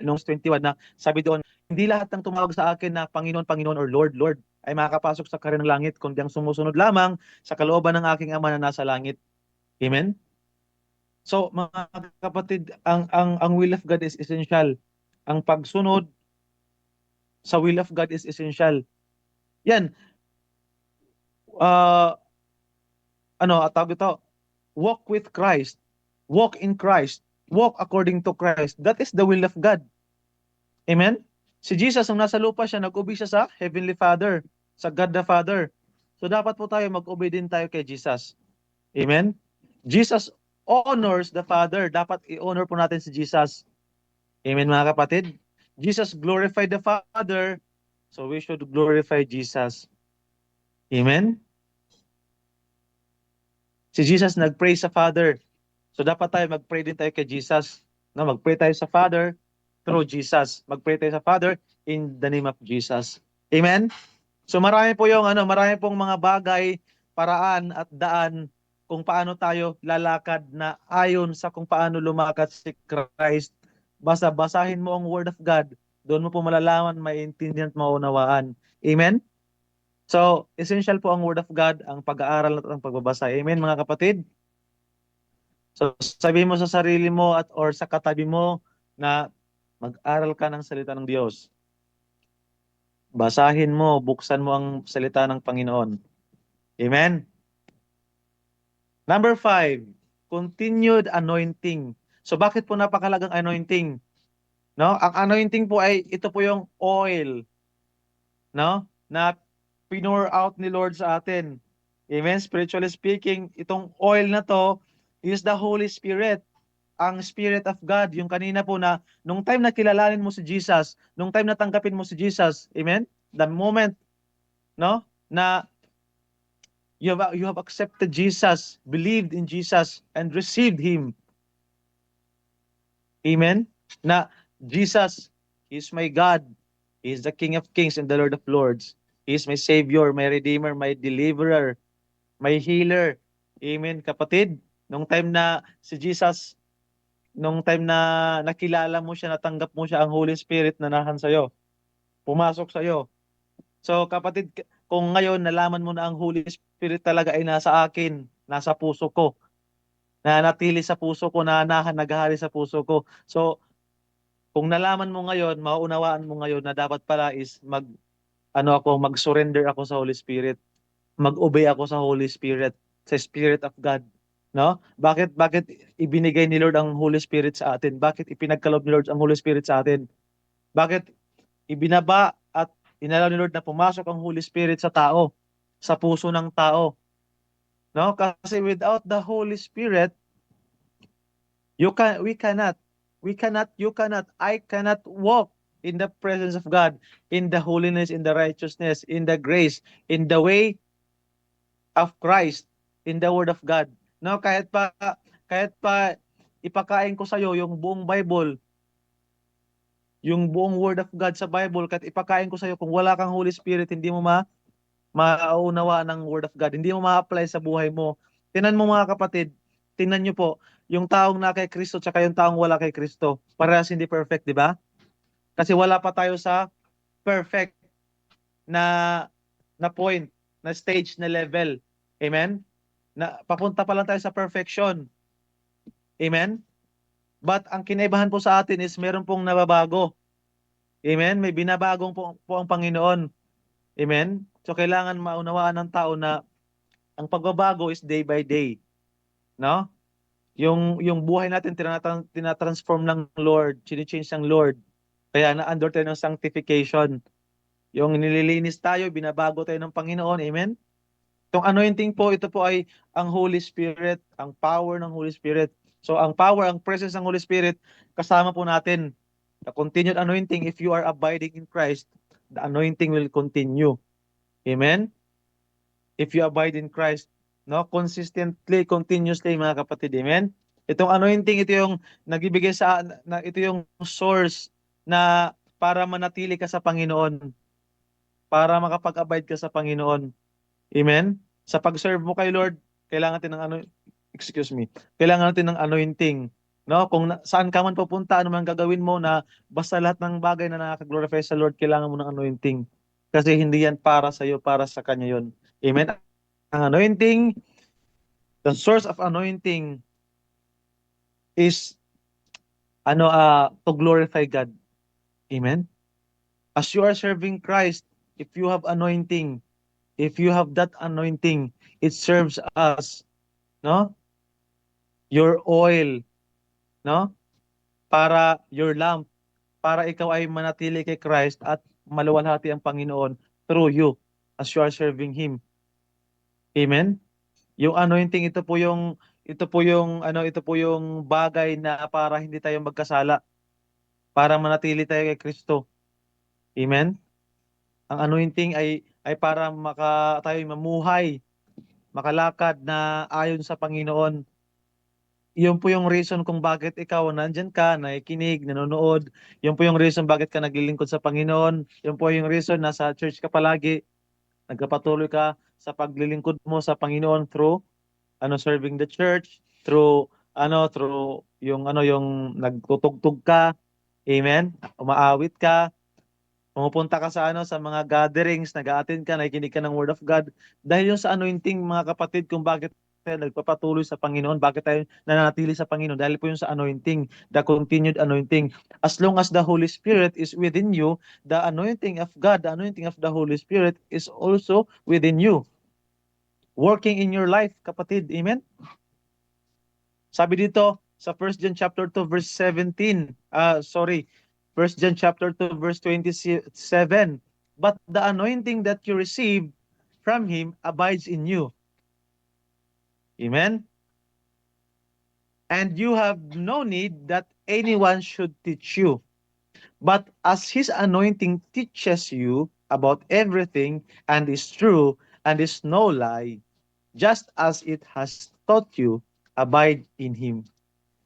noong 21 na sabi doon, hindi lahat ng tumawag sa akin na Panginoon, Panginoon or Lord, Lord ay makakapasok sa karyan ng langit, kundi ang sumusunod lamang sa kalooban ng aking Ama na nasa langit. Amen? So mga kapatid, ang will of God is essential. Ang pagsunod sa will of God is essential. Yan. Tawag ito, walk with Christ, walk in Christ, walk according to Christ. That is the will of God. Amen? Si Jesus, nung nasa lupa siya, nag-obey siya sa Heavenly Father, sa God the Father. So dapat po tayo mag-obey din tayo kay Jesus. Amen? Jesus honors the Father. Dapat i-honor po natin si Jesus. Amen mga kapatid? Jesus glorified the Father, so we should glorify Jesus. Amen? Si Jesus nag-pray sa Father. So dapat tayo mag-pray din tayo kay Jesus. No, mag-pray tayo sa Father. through Jesus. Mag-pray tayo sa Father in the name of Jesus. Amen? So marami po marami pong mga bagay, paraan at daan kung paano tayo lalakad na ayon sa kung paano lumakad si Christ. Basta basahin mo ang Word of God, doon mo po malalaman, maintindihan at maunawaan. Amen? So, essential po ang Word of God, ang pag-aaral at ang pagbabasa. Amen, mga kapatid? So, sabi mo sa sarili mo or sa katabi mo na mag-aral ka ng salita ng Diyos. Basahin mo, buksan mo ang salita ng Panginoon. Amen? Number 5, continued anointing. So bakit po napakalagang anointing? No? Ang anointing po ay ito po yung oil, no? Na pinure out ni Lord sa atin. Amen? Spiritually speaking, itong oil na to is the Holy Spirit. Ang Spirit of God, yung kanina po na nung time na kilalanin mo si Jesus, nung time na tanggapin mo si Jesus, amen? The moment, no? Na you have accepted Jesus, believed in Jesus, and received Him. Amen? Na Jesus is my God. He is the King of Kings and the Lord of Lords. He is my Savior, my Redeemer, my Deliverer, my Healer. Amen, kapatid? Nung time na si Jesus, nung time na nakilala mo siya, natanggap mo siya, ang Holy Spirit na nahan sa'yo, pumasok sa'yo. So kapatid, kung ngayon nalaman mo na ang Holy Spirit talaga ay nasa akin, nasa puso ko, nanatili sa puso ko, naghahari sa puso ko. So kung nalaman mo ngayon, mauunawaan mo ngayon na dapat pala is mag-surrender ako sa Holy Spirit. Mag-obey ako sa Holy Spirit, sa Spirit of God. No? Bakit ibinigay ni Lord ang Holy Spirit sa atin? Bakit ipinagkaloob ni Lord ang Holy Spirit sa atin? Bakit ibinaba at inalaw ni Lord na pumasok ang Holy Spirit sa tao, sa puso ng tao? No? Kasi without the Holy Spirit, you cannot, I cannot walk in the presence of God, in the holiness, in the righteousness, in the grace, in the way of Christ, in the Word of God. No, kahit pa ipakain ko sa iyo yung buong Bible, yung buong Word of God sa Bible, kahit ipakain ko sa iyo, kung wala kang Holy Spirit, hindi mo mauunawaan ng Word of God, hindi mo ma-apply sa buhay mo. Tingnan mo mga kapatid, tingnan niyo po, yung taong na kay Kristo at yung taong wala kay Kristo, parehas hindi perfect, di ba? Kasi wala pa tayo sa perfect na point, na stage, na level. Amen? Na papunta pa lang tayo sa perfection. Amen? But ang kinaibahan po sa atin is meron pong nababago. Amen? May binabagong po ang Panginoon. Amen? So kailangan maunawaan ng tao na ang pagbabago is day by day. No? Yung buhay natin tinatransform ng Lord, chini-change ng Lord. Kaya na-under tayo ng sanctification. Yung nililinis tayo, binabago tayo ng Panginoon. Amen? Itong anointing po, ito po ay ang Holy Spirit, ang power ng Holy Spirit. So ang power, ang presence ng Holy Spirit, kasama po natin. The continued anointing, if you are abiding in Christ, the anointing will continue. Amen? If you abide in Christ, no, consistently, continuously, mga kapatid. Amen? Itong anointing, ito yung nagbibigay ito yung source na para manatili ka sa Panginoon, para makapag-abide ka sa Panginoon. Amen? Sa pag-serve mo kay Lord, kailangan natin kailangan natin ng anointing. No? Kung saan ka man pupunta, ano man gagawin mo, na basta lahat ng bagay na nakaka-glorify sa Lord, kailangan mo ng anointing. Kasi hindi yan para sa iyo, para sa Kanya yun. Amen? Ang anointing, the source of anointing is to glorify God. Amen? As you are serving Christ, if you have anointing, if you have that anointing, it serves as, no? Your oil, no? Para your lamp, para ikaw ay manatili kay Christ at maluwalhati ang Panginoon through you as you are serving Him. Amen? Yung anointing, ito po yung bagay na para hindi tayo magkasala, para manatili tayo kay Kristo. Amen? Ang anointing ay para tayo mamuhay, makalakad na ayon sa Panginoon. yun po yung reason kung bakit ikaw nandyan ka, nakikinig, nanonood. Yun po yung reason bakit ka naglilingkod sa Panginoon. Yun po yung reason nasa church ka palagi. Nagpapatuloy ka sa paglilingkod mo sa Panginoon through serving the church, through yung nagtutugtog ka. Amen. Umaawit ka. Pumupunta ka sa mga gatherings, nag-a-attend ka, nakikinig ka ng Word of God. Dahil yung sa anointing, mga kapatid, kung bakit tayo nagpapatuloy sa Panginoon, bakit tayo nananatili sa Panginoon, dahil po yung sa anointing, the continued anointing. As long as the Holy Spirit is within you, the anointing of God, the anointing of the Holy Spirit is also within you. Working in your life, kapatid. Amen? Sabi dito sa 1 John chapter 2 verse 17, 1 John chapter 2 verse 27, but the anointing that you receive from him abides in you. Amen? And you have no need that anyone should teach you. But as his anointing teaches you about everything and is true and is no lie, just as it has taught you, abide in him.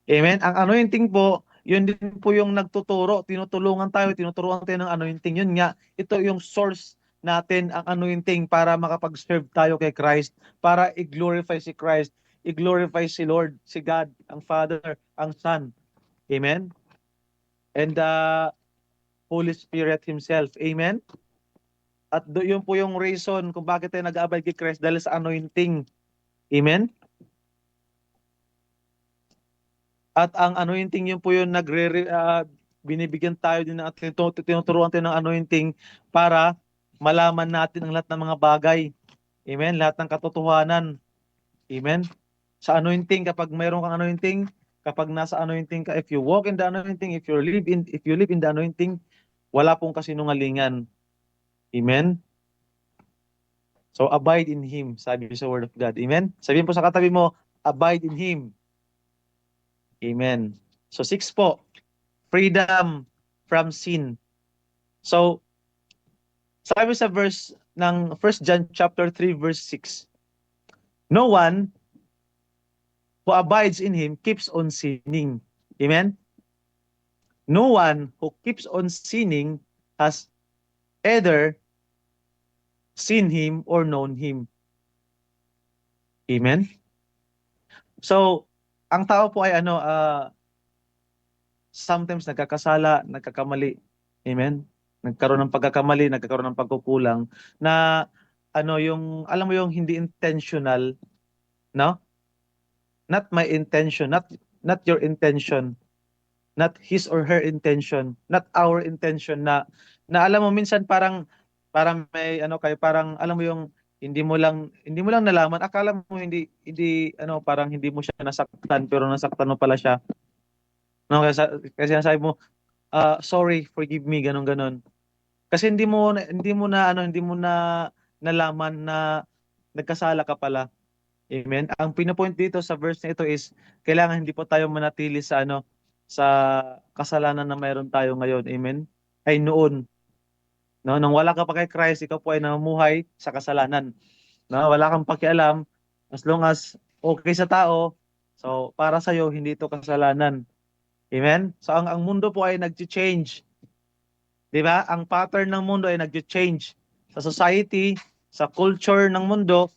Amen? Ang anointing po, yun din po yung tinuturuan tayo ng anointing. Yun nga, ito yung source natin, ang anointing, para makapag-serve tayo kay Christ, para i-glorify si Christ, i-glorify si Lord, si God, ang Father, ang Son. Amen? And the Holy Spirit Himself. Amen? At yun po yung reason kung bakit tayo nag-abide kay Christ, dahil sa anointing. Amen? At ang anointing yun po yung binibigyan tayo din tinuturuan tayo ng anointing para malaman natin ang lahat ng mga bagay. Amen? Lahat ng katotohanan. Amen? Sa anointing, kapag mayroon kang anointing, kapag nasa anointing ka, if you walk in the anointing, if you live in the anointing, wala pong kasinungalingan. Amen? So abide in Him, sabi sa Word of God. Amen? Sabihin po sa katabi mo, abide in Him. Amen. So 6 po, freedom from sin. So sabi sa verse ng 1 John chapter 3 verse 6, no one who abides in him keeps on sinning. Amen? No one who keeps on sinning has either seen him or known him. Amen? So, ang tao po ay sometimes nagkakasala, nagkakamali. Amen? Nagkaroon ng pagkakamali, nagkakaroon ng pagkukulang na alam mo yung hindi intentional, no? Not my intention, not your intention, not his or her intention, not our intention, na alam mo minsan parang may parang alam mo yung hindi mo lang nalaman, akala mo hindi parang hindi mo siya nasaktan, pero nasaktan mo pala siya. No, kasi sinasabi mo, sorry, forgive me, ganon. Kasi hindi mo na nalaman na nagkasala ka pala. Amen. Ang pinopoint dito sa verse na ito is kailangan hindi po tayo manatili sa sa kasalanan na mayroon tayo ngayon. Amen. Ay noon. No, nung wala ka pa kay Christ, ikaw po ay namumuhay sa kasalanan. No, wala kang pakialam as long as okay sa tao. So para sa iyo hindi ito kasalanan. Amen. So ang mundo po ay nagche-change. 'Di ba? Ang pattern ng mundo ay nagche-change. Sa society, sa culture ng mundo,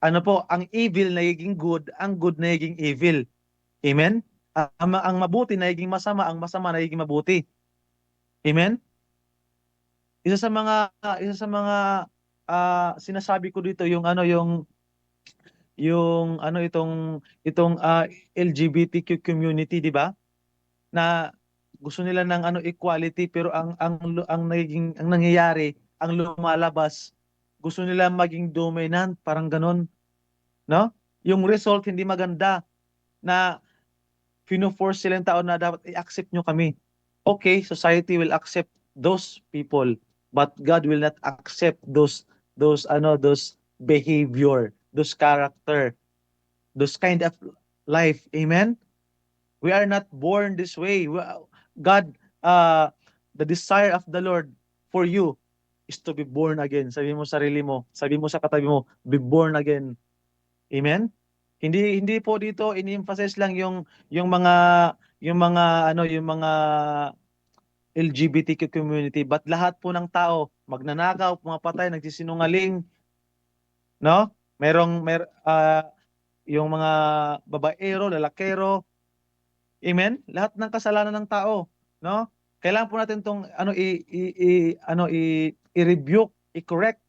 ang evil nagiging good, ang good nagiging evil. Amen? Ang mabuti nagiging masama, ang masama nagiging mabuti. Amen? Isa sa mga sinasabi ko dito yung itong LGBTQ community, 'di ba? Na gusto nila ng equality, pero ang nangyayari, ang lumalabas, gusto nila maging dominant, parang ganon, no? Yung result hindi maganda, na fino-force silang tao na dapat i-accept nyo kami. Okay, society will accept those people, but God will not accept those behavior, those character, those kind of life. Amen? We are not born this way. God, the desire of the Lord for you is to be born again. Sabi mo sa sarili mo, sabi mo sa katabi mo, be born again. Amen? Hindi po dito ini-emphasize lang yung mga yung mga LGBTQ community, but lahat po ng tao, magnanakaw, pumapatay, nagsisinungaling, no? Yung mga babaero, lalakero, amen? Lahat ng kasalanan ng tao, no? Kailangan po natin tong i-rebuke, i-correct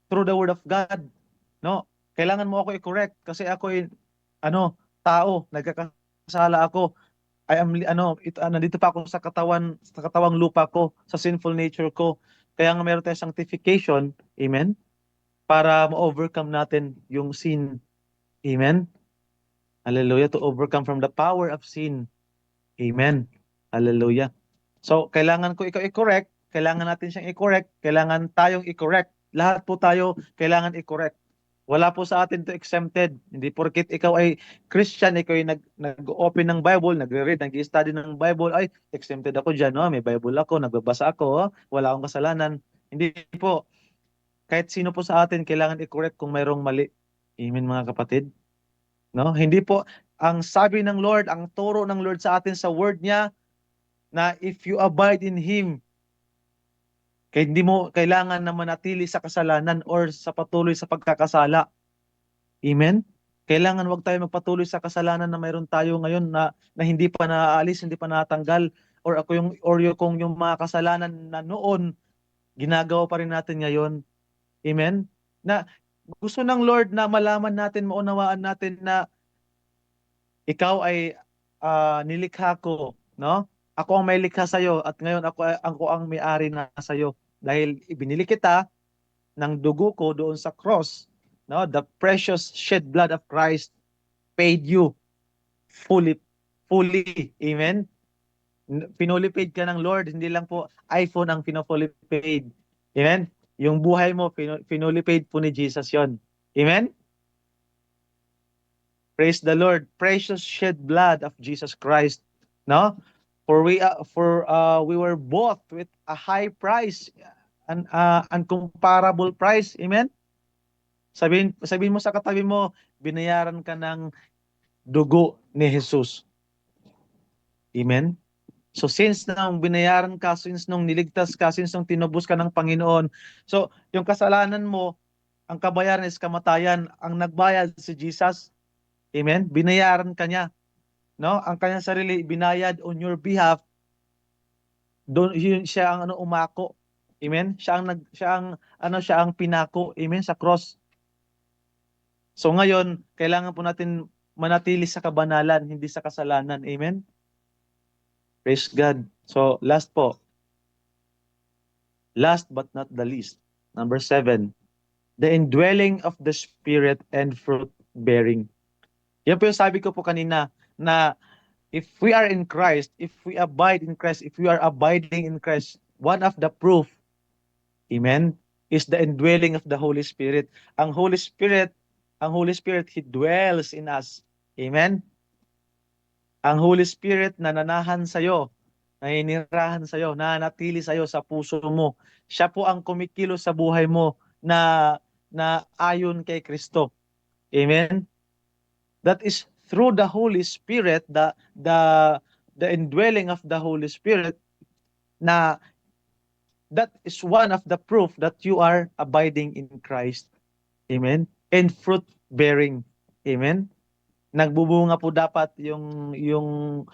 through the word of God, no? Kailangan mo ako i-correct kasi ako tao, nagkakasala ako. I am nandito pa ako sa katawang lupa ko, sa sinful nature ko. Kaya nga meron tayong sanctification, amen? Para ma-overcome natin yung sin. Amen? Hallelujah. To overcome from the power of sin. Amen. Hallelujah. So, kailangan ko ikaw i-correct, kailangan natin siyang i-correct, kailangan tayong i-correct. Lahat po tayo kailangan i-correct. Wala po sa atin to exempted. Hindi porket ikaw ay Christian, ikaw ay nag-open ng Bible, nagre-read, nag-study ng Bible, ay exempted ako diyan, no? May Bible ako, nagbabasa ako, wala akong kasalanan. Hindi po. Kahit sino po sa atin kailangan i-correct kung mayroong mali. Amen, mga kapatid. No? Hindi po ang sabi ng Lord, ang turo ng Lord sa atin sa word niya na if you abide in Him, kaya hindi mo kailangan na manatili sa kasalanan or sa patuloy sa pagkakasala. Amen? Kailangan wag tayo magpatuloy sa kasalanan na mayroon tayo ngayon na hindi pa naaalis, hindi pa natanggal, or kung yung mga kasalanan na noon ginagawa pa rin natin ngayon. Amen? Na gusto ng Lord na malaman natin, maunawaan natin na ikaw ay nilikha ko, no? Ako ang may likha sa iyo at ngayon ako ang may-ari na sa iyo dahil ibinili kita ng dugo ko doon sa cross, no? The precious shed blood of Christ paid you fully. Amen. Pinuli paid ka ng Lord, hindi lang po iPhone ang pinofully paid. Amen. Yung buhay mo pinuli paid po ni Jesus 'yon. Amen. Praise the Lord. Precious shed blood of Jesus Christ. No? For we were bought with a high price, an uncomparable price. Amen? Sabihin mo sa katabi mo, binayaran ka ng dugo ni Jesus. Amen? So since nang binayaran ka, since nung niligtas ka, since nung tinubos ka ng Panginoon, so yung kasalanan mo, ang kabayaran is kamatayan. Ang nagbayad si Jesus. Amen? Binayaran ka niya. No? Ang kanyang sarili binayad on your behalf. Doon siya ang umako. Amen? Siya ang pinako. Amen? Sa cross. So ngayon, kailangan po natin manatili sa kabanalan, hindi sa kasalanan. Amen? Praise God. So last po. Last but not the least. Number 7. The indwelling of the Spirit and fruit bearing. Yan po yung sabi ko po kanina na if we are in Christ, if we abide in Christ, if we are abiding in Christ, one of the proof, amen, is the indwelling of the Holy Spirit. Ang Holy Spirit, He dwells in us. Amen? Ang Holy Spirit nananahan sa'yo, naninirahan sa'yo, nananatili sa'yo sa puso mo. Siya po ang kumikilos sa buhay mo na ayon kay Kristo. Amen? That is through the Holy Spirit, the indwelling of the Holy Spirit, na that is one of the proof that you are abiding in Christ. Amen? And fruit bearing. Amen? Nagbubunga po dapat yung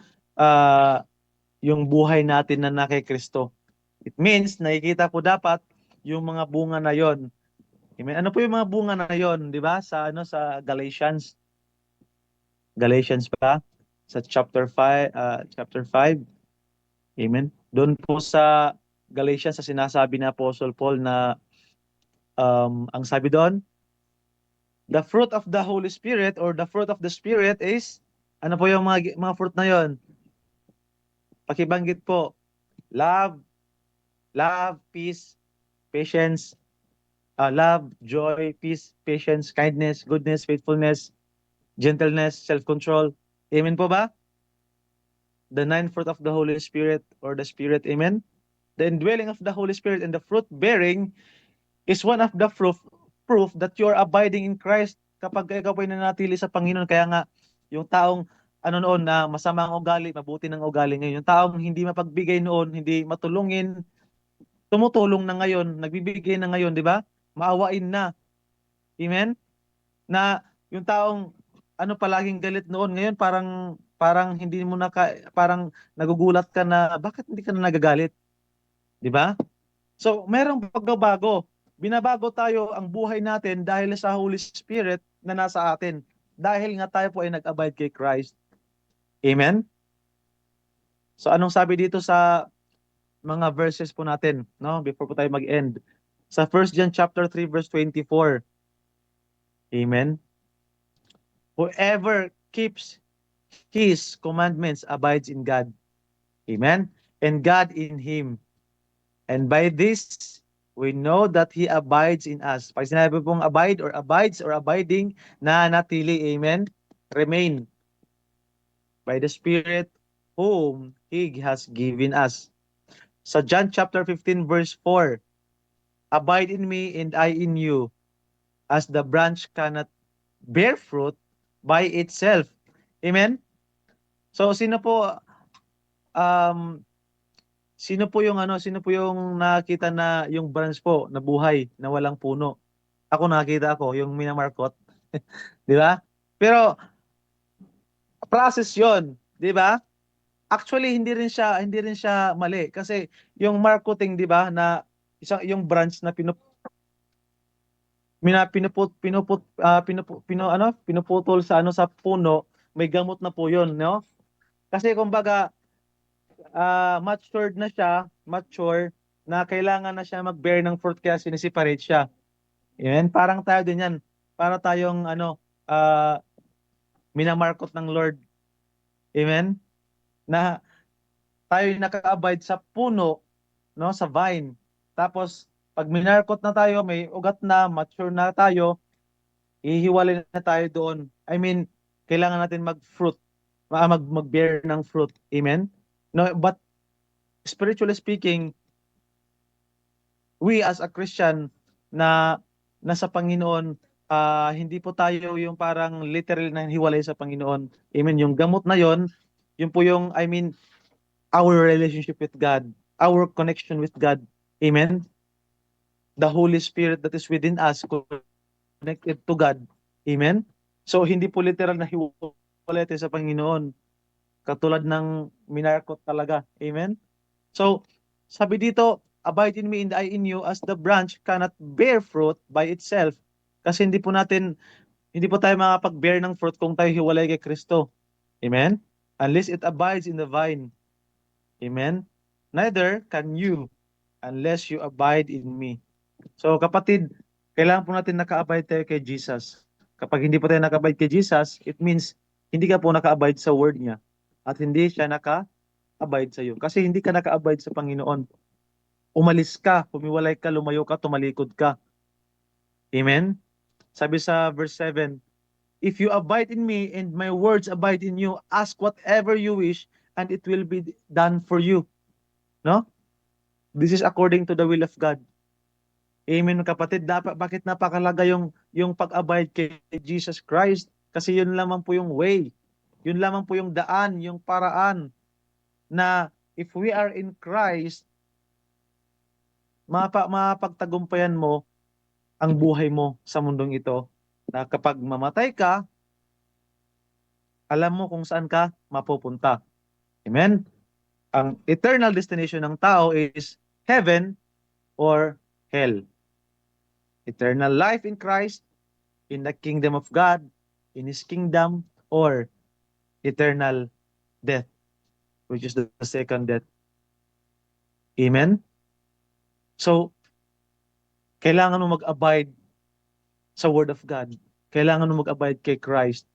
buhay natin na kay Kristo. It means nakikita po dapat yung mga bunga na yon. Amen? Ano po yung mga bunga na yon, di ba? Sa Galatians pa sa chapter 5, Amen. Doon po sa Galatians sa sinasabi ni Apostle Paul na ang sabi doon, the fruit of the Holy Spirit or the fruit of the Spirit is ano po yung mga fruit na yon? Pakibanggit po. Love, peace, patience, love, joy, peace, patience, kindness, goodness, faithfulness, gentleness, self-control. Amen po ba? The 9 fruit of the Holy Spirit or the Spirit. Amen? The indwelling of the Holy Spirit and the fruit bearing is one of the proof that you are abiding in Christ. kapag ikaw po ay nanatili sa Panginoon, kaya nga yung taong ano noon na masama ang ugali, mabuti ng ugali ngayon. Yung taong hindi mapagbigay noon, hindi matulungin, tumutulong na ngayon, nagbibigay na ngayon, di ba? Maawain na. Amen? Na yung taong ano palaging galit noon, ngayon parang hindi mo parang nagugulat ka na bakit hindi ka na nagagalit, di ba? So, merong pagbabago. Binabago tayo ang buhay natin dahil sa Holy Spirit na nasa atin. Dahil nga tayo po ay nag-abide kay Christ. Amen? So, anong sabi dito sa mga verses po natin, no? Before po tayo mag-end. Sa 1 John chapter 3 verse 24. Amen? Whoever keeps His commandments abides in God. Amen? And God in Him. And by this, we know that He abides in us. Pag sinabi pong abide or abides or abiding, nanatili. Amen? Remain by the Spirit whom He has given us. Sa John chapter 15 verse 4, abide in me and I in you, as the branch cannot bear fruit by itself. Amen? So um sino po yung nakita na yung branch po na buhay na walang puno? Ako nakita ako yung minamarkot, 'di ba? Pero process 'yon, 'di ba? Actually hindi rin siya mali kasi yung marketing, 'di ba, na yung branch na pinuputol sa sa puno, may gamot na po 'yon, no? Kasi kumbaga mature na kailangan na siya mag-bear ng fruit kaya sineseparate siya. Yan, parang tayo din yan. Para tayong minamarkot ng Lord. Amen? Na tayo naka-abide sa puno, no, sa vine. Tapos pag minarkot na tayo, may ugat na, mature na tayo, ihiwalay na tayo doon. I mean, kailangan natin mag-fruit, mag-bear ng fruit. Amen? No, but spiritually speaking, we as a Christian na nasa Panginoon, hindi po tayo yung parang literal na hiwalay sa Panginoon. Amen. Yung gamot na yon, yun po yung, I mean, our relationship with God, our connection with God. Amen. The Holy Spirit that is within us connected to God. Amen. So hindi po literal na hiwalay tayo sa Panginoon. Katulad ng minarkot talaga. Amen. So, sabi dito, abide in me and I in you, as the branch cannot bear fruit by itself. Kasi hindi po tayo makapag-bear ng fruit kung tayo hiwalay kay Kristo. Amen? Unless it abides in the vine. Amen? Neither can you unless you abide in me. So kapatid, kailangan po natin naka-abide tayo kay Jesus. Kapag hindi po tayo naka-abide kay Jesus, it means hindi ka po naka-abide sa word niya. At hindi siya naka-abide sa iyo. Kasi hindi ka naka-abide sa Panginoon. Umalis ka, humiwalay ka, lumayo ka, tumalikod ka. Amen? Sabi sa verse 7, if you abide in me and my words abide in you, ask whatever you wish and it will be done for you. No? This is according to the will of God. Amen, kapatid. Bakit napakalaga yung pag-abide kay Jesus Christ? Kasi yun lamang po yung way. Yun lamang po yung daan, yung paraan na if we are in Christ, mapagtagumpayan mo ang buhay mo sa mundong ito, na kapag mamatay ka, alam mo kung saan ka mapupunta. Amen? Ang eternal destination ng tao is heaven or hell. Eternal life in Christ, in the kingdom of God, in His kingdom, or eternal death, which is the second death. Amen? So, kailangan mo mag-abide sa Word of God. Kailangan mo mag-abide kay Christ.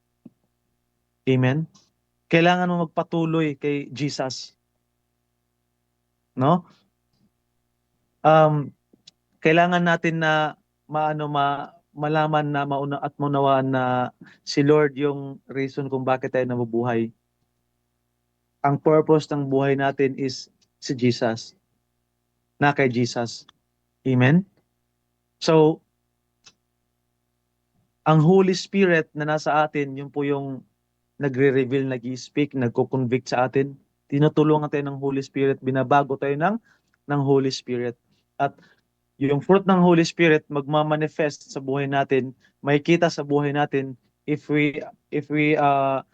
Amen? Kailangan mo magpatuloy kay Jesus. No? Kailangan natin na malaman na at maunawaan na si Lord yung reason kung bakit tayo nabubuhay. Ang purpose ng buhay natin is si Jesus. Na kay Jesus. Amen? So, Ang Holy Spirit na nasa atin, yun po yung nagre-reveal, nag-i-speak, nagko-convict sa atin. Tinutulungan tayo ng Holy Spirit, binabago tayo ng Holy Spirit. At yung fruit ng Holy Spirit magma-manifest sa buhay natin, makikita sa buhay natin if we are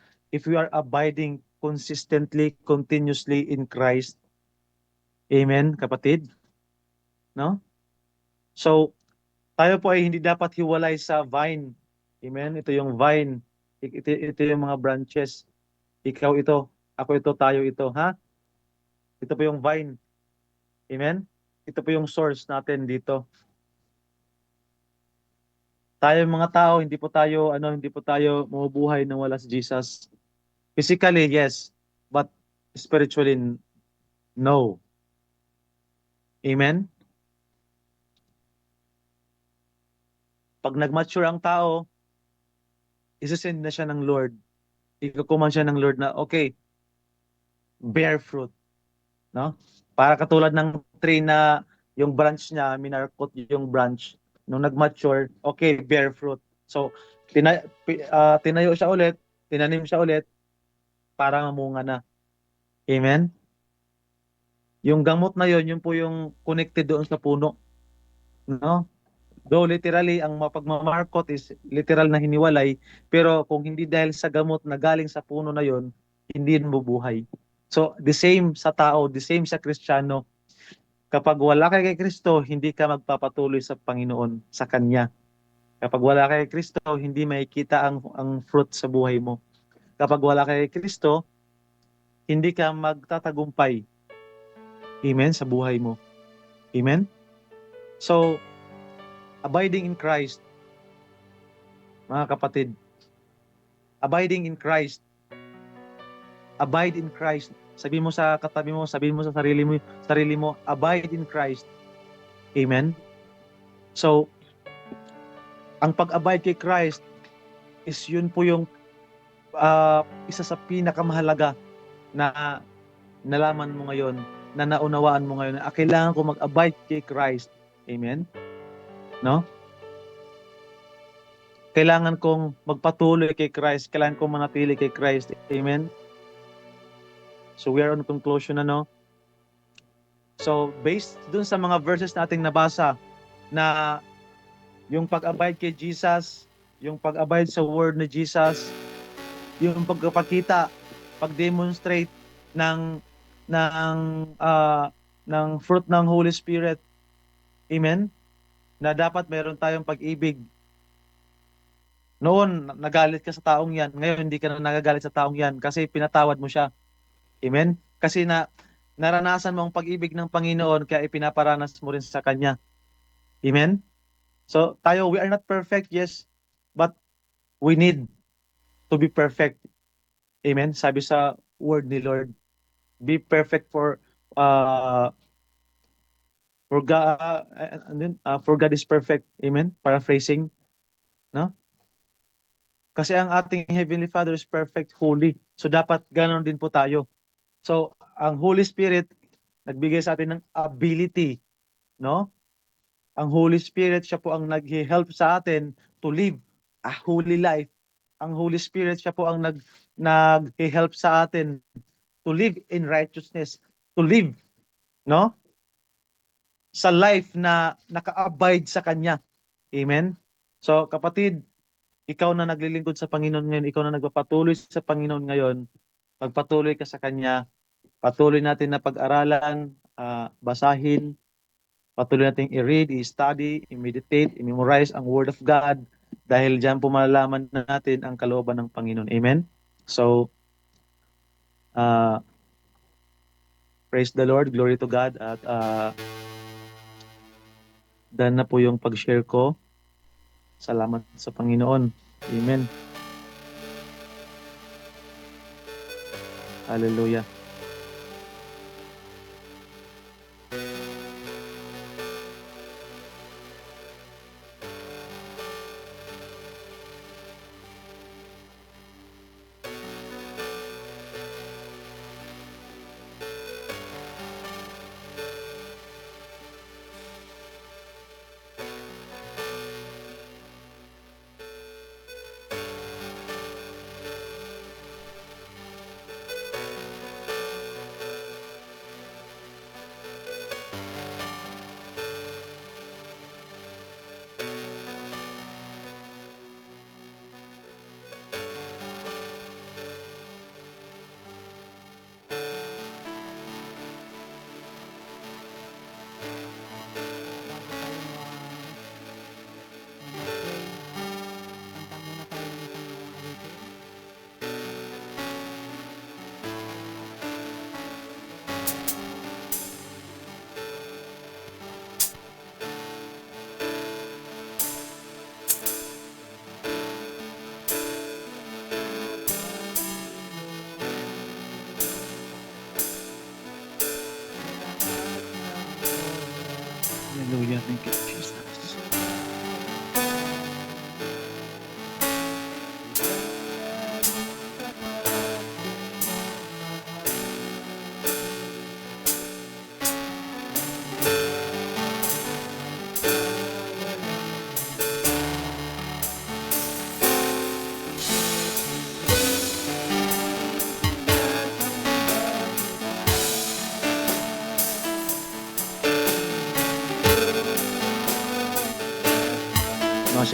abiding consistently, continuously in Christ. Amen, kapatid? No? So, tayo po ay hindi dapat hiwalay sa vine. Amen? Ito yung vine. Ito yung mga branches. Ikaw ito, ako ito, tayo ito, ha? Ito po yung vine. Amen? Ito po yung source natin dito. Tayo mga tao, hindi po tayo mabubuhay nang wala si Jesus. Physically, yes, but spiritually, no. Amen? Pag nag-mature ang tao, isasend na siya ng Lord. Ikukuman siya ng Lord na, okay, bear fruit. No? Para katulad ng tree na yung branch niya, minarkot yung branch. Nung nag-mature, okay, bear fruit. So, tinayo siya ulit, tinanim siya ulit, para mamunga na. Amen? Yung gamot na yun po yung connected doon sa puno. No? Though literally, ang mapagmamarkot is literal na hiniwalay, pero kung hindi dahil sa gamot na galing sa puno na yun, hindi yun mabuhay. So, the same sa tao, the same sa Kristiyano. Kapag wala ka kay Kristo, hindi ka magpapatuloy sa Panginoon, sa Kanya. Kapag wala ka kay Kristo, hindi makikita ang fruit sa buhay mo. Kapag wala ka kay Kristo, hindi ka magtatagumpay. Amen? Sa buhay mo. Amen? So, abiding in Christ, mga kapatid, abiding in Christ, abide in Christ. Sabi mo sa katabi mo, sabihin mo sa sarili mo, abide in Christ. Amen? So, ang pag-abide kay Christ is yun po yung isa sa pinakamahalaga na nalaman mo ngayon, na naunawaan mo ngayon, na kailangan ko mag-abide kay Christ. Amen? No? Kailangan kong magpatuloy kay Christ. Kailangan kong manatili kay Christ. Amen? So we are on conclusion na, no? So based dun sa mga verses nating nabasa na yung pag-abide kay Jesus, yung pag-abide sa word ni Jesus, yung pagpapakita, pag-demonstrate ng ng fruit ng Holy Spirit. Amen? Na dapat meron tayong pag-ibig. Noon, nagalit ka sa taong yan. Ngayon, hindi ka na nagagalit sa taong yan kasi pinatawad mo siya. Amen? Kasi naranasan mo ang pag-ibig ng Panginoon kaya ipinaparanas mo rin sa Kanya. Amen? So, tayo, we are not perfect, yes, but we need to be perfect. Amen? Sabi sa word ni Lord, be perfect for God is perfect. Amen? Paraphrasing, no? Kasi ang ating Heavenly Father is perfect, holy. So dapat ganoon din po tayo. So ang Holy Spirit nagbigay sa atin ng ability, no? Ang Holy Spirit siya po ang nag-help sa atin to live a holy life. Ang Holy Spirit siya po ang nag-help sa atin to live in righteousness, to live, no? Sa life na naka-abide sa Kanya. Amen? So kapatid, ikaw na naglilingkod sa Panginoon ngayon, ikaw na nagpapatuloy sa Panginoon ngayon, magpatuloy ka sa Kanya, patuloy natin na pag-aralan, basahin, patuloy natin i-read, i-study, i-meditate, i-memorize ang Word of God, dahil diyan po malalaman natin ang kalooban ng Panginoon. Amen? So, praise the Lord, glory to God, at dahil na po yung pag-share ko. Salamat sa Panginoon. Amen. Hallelujah.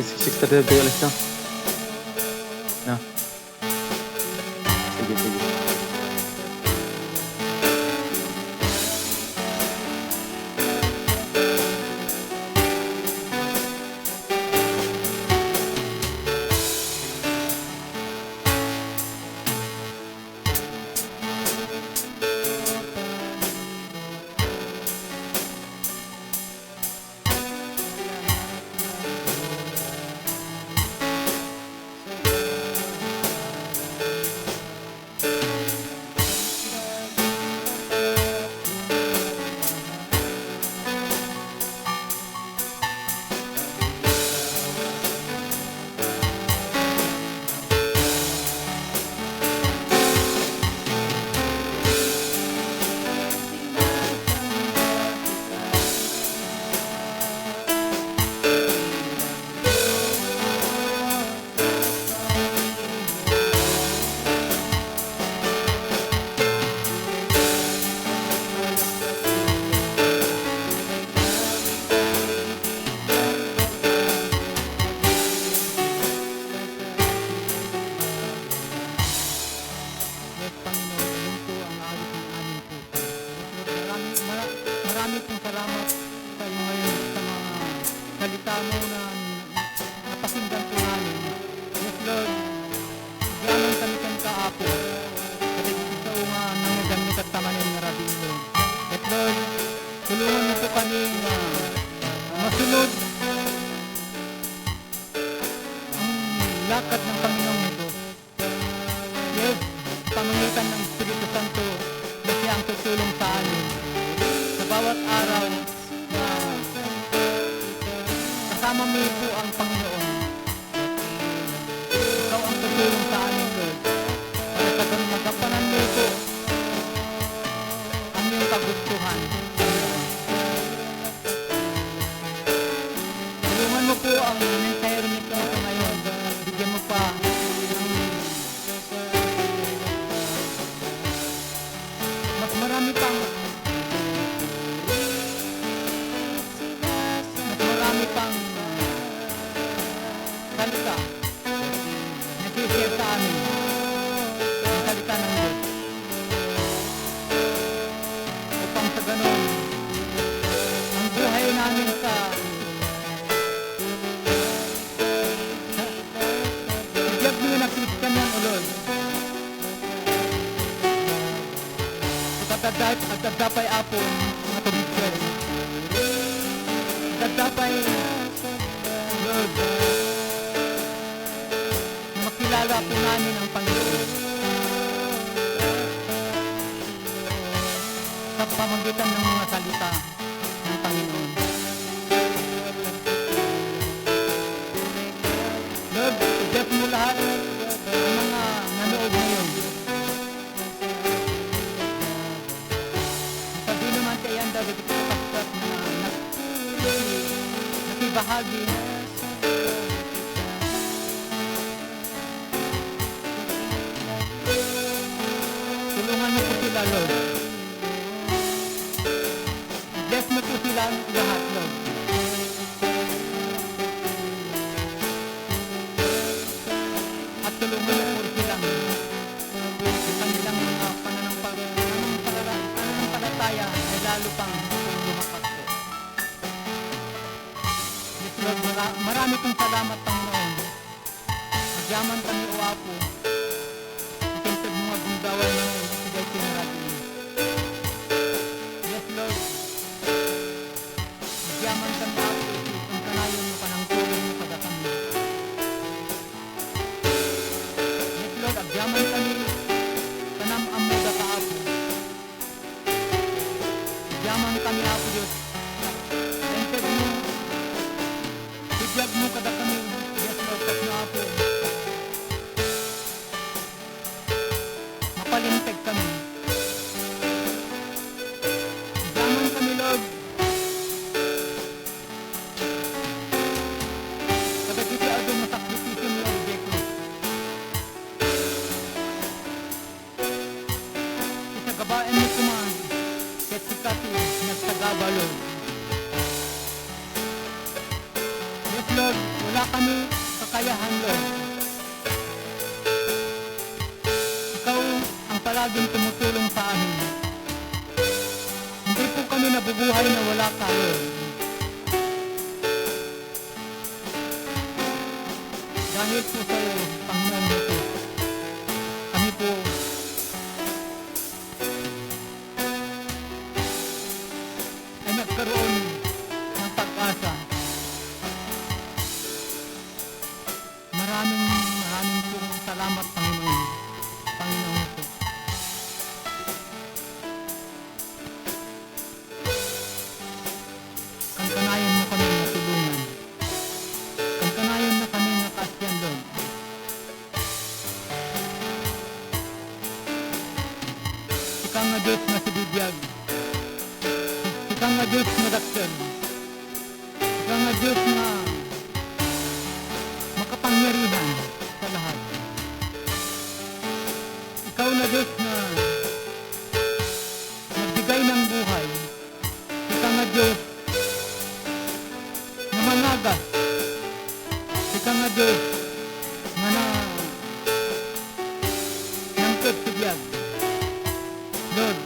6:30 tayo alis na. Na. Sige, sige. Yes, Panginoon, yun po ang awit ng aming puso. Marami pong salamat sa iyo ngayon sa mga salita mo na napakinggan po namin. Yes, Lord, gaman kami kang kaapo. Kasi ito nga nangagamit at tamanin na rabin, Lord. Yes, Lord, tulungan mo po kami na masunod ang lakad ng Panginoong ito. Yes, pamamagitan ng Espiritu Santo na siya ang tutulong sa amin sa bawat araw na kasama mo po ang Panginoon. Ikaw ang tutulong sa amin, Lord, para sa ganun magampanan mo po ang iyong kagustuhan. Tulungan mo po ang mensahe nito ngayon. Bigyan mo pa mas marami pang salita na share sa amin ang salita ng Diyos upang sa ganon ang buhay namin sa biglag mo na Christian yan, O Lord, at dadapay apon mga tubigyan. Dadapay, Lord, na makilala po namin ang Panginoon sa pamamagitan ng mga salita ng Panginoon. Lord, i-bless mo lahat ng mga nanood ngayon. Sabi naman kay Yanda, kapag na nakibahagi tulungan mo po sila, Lord. Bless mo po sila lahat, Lord. At tulungan mo po silang sa kanilang mga pananampalataya ay lalo pang lumakas po. Yes, Lord, marami pong salamat, Panginoon. Magyaman kami, O Apo. Ikintag mga bundaway na sigay sinarado. Yes, Lord. Magyaman kami, Apo. Kung kanayon mo ka ng tulong mo kada kami. Yes, Lord. Agyaman kami. Kanam amuda ka, Apo. Agyaman kami, Apo Diyos. Ikintag mo. Biglag mo kada kami. Yes, Lord. Kat na, Apo. Mapalimtag kami. Zaman kami, Lord. Kadagiti ado masakripisyo mo, Lord, Jeko. Isagabain mo kumaan. Kahit sikati, nagsagaba, Lord. Yes, Lord, wala kami Lord. Ikaw ang palaging tumutulong sa amin. Hindi po kami nabubuhay na wala ka, Lord. Dahil po sa iyo, Panginoon Jesus, kami po ay nagkaroon ng pag-asa. Maraming po salamat, Panginoon. Panginoon po. Kankanayan mo kami natulungan. Kankanayan mo kami nakasyan, Lord. Ikaw nga Diyos na si Bibiyag. Ikaw nga Diyos na daksan. Ikaw nga Diyos na makapangyarihan sa lahat. Ikaw na Diyos na nagbigay ng buhay. Ikaw nga Diyos na mangagas. Ikaw nga Diyos na nangkot si biyag. Lord,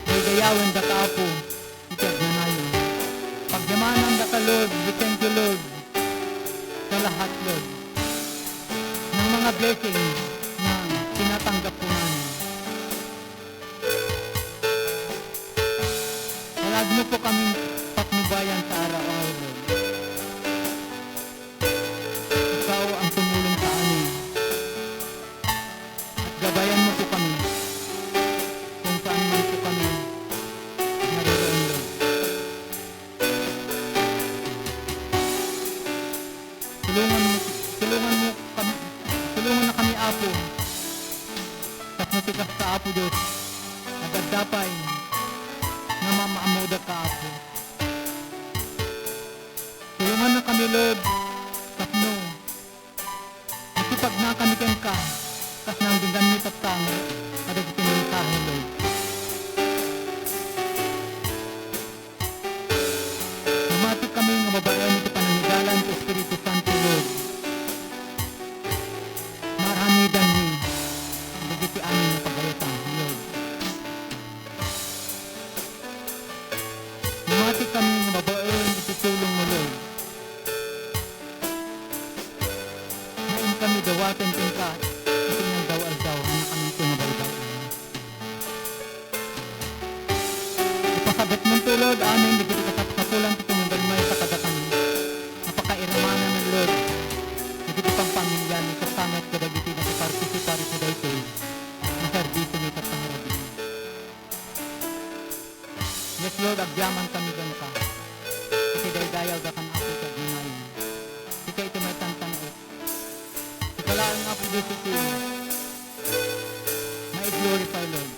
may gayawin da ka po. Ikag na nayo. Pagyamanan da ka, Lord. We thank you, Lord, sa lahat, Lord, ng mga blessing na tinatanggap po namin. Palagi mo po kami patnubayan sa araw-araw, Lord. Ikaw ang tumulong sa amin. At gabayan mo po kami kung saan man po kami naroon, Lord. Tulungan na kami, Apo, at matikas sa Apo Diyos, nagagdapay na mamaamuda ka, Apo. Tulungan na kami, Lord, tapno, nakipag na kami kang ka, kas nang dinggan ni tatang, kada itinulitahe, Lord. Namati kami ng mababayan ito panangigalan sa Espiritu Santo, Lord. Marami dami, nagiti amin na pagayatan, Lord. Namati kami ng mababayan itutulong mo, Lord. Nain kami dawatin tingkat, ito ng daw-aldaw, na kami ito nabaybayan. Ipasabit mong tulod, amin, digiti kasapsapulan, ito ng dalmay sa kadakan. Napakairamanan ng Lord. Digiti pang pamilya ni kasanat kadagiti na participari sa dayto na serbisyo ni kapangarabin. Yes, Lord, agyaman kami gan ka. Iti daydayaw da kan ako sa ginayon. Ika ito may tantanot. Ikalaan nga po dito ito. May glorify, Lord.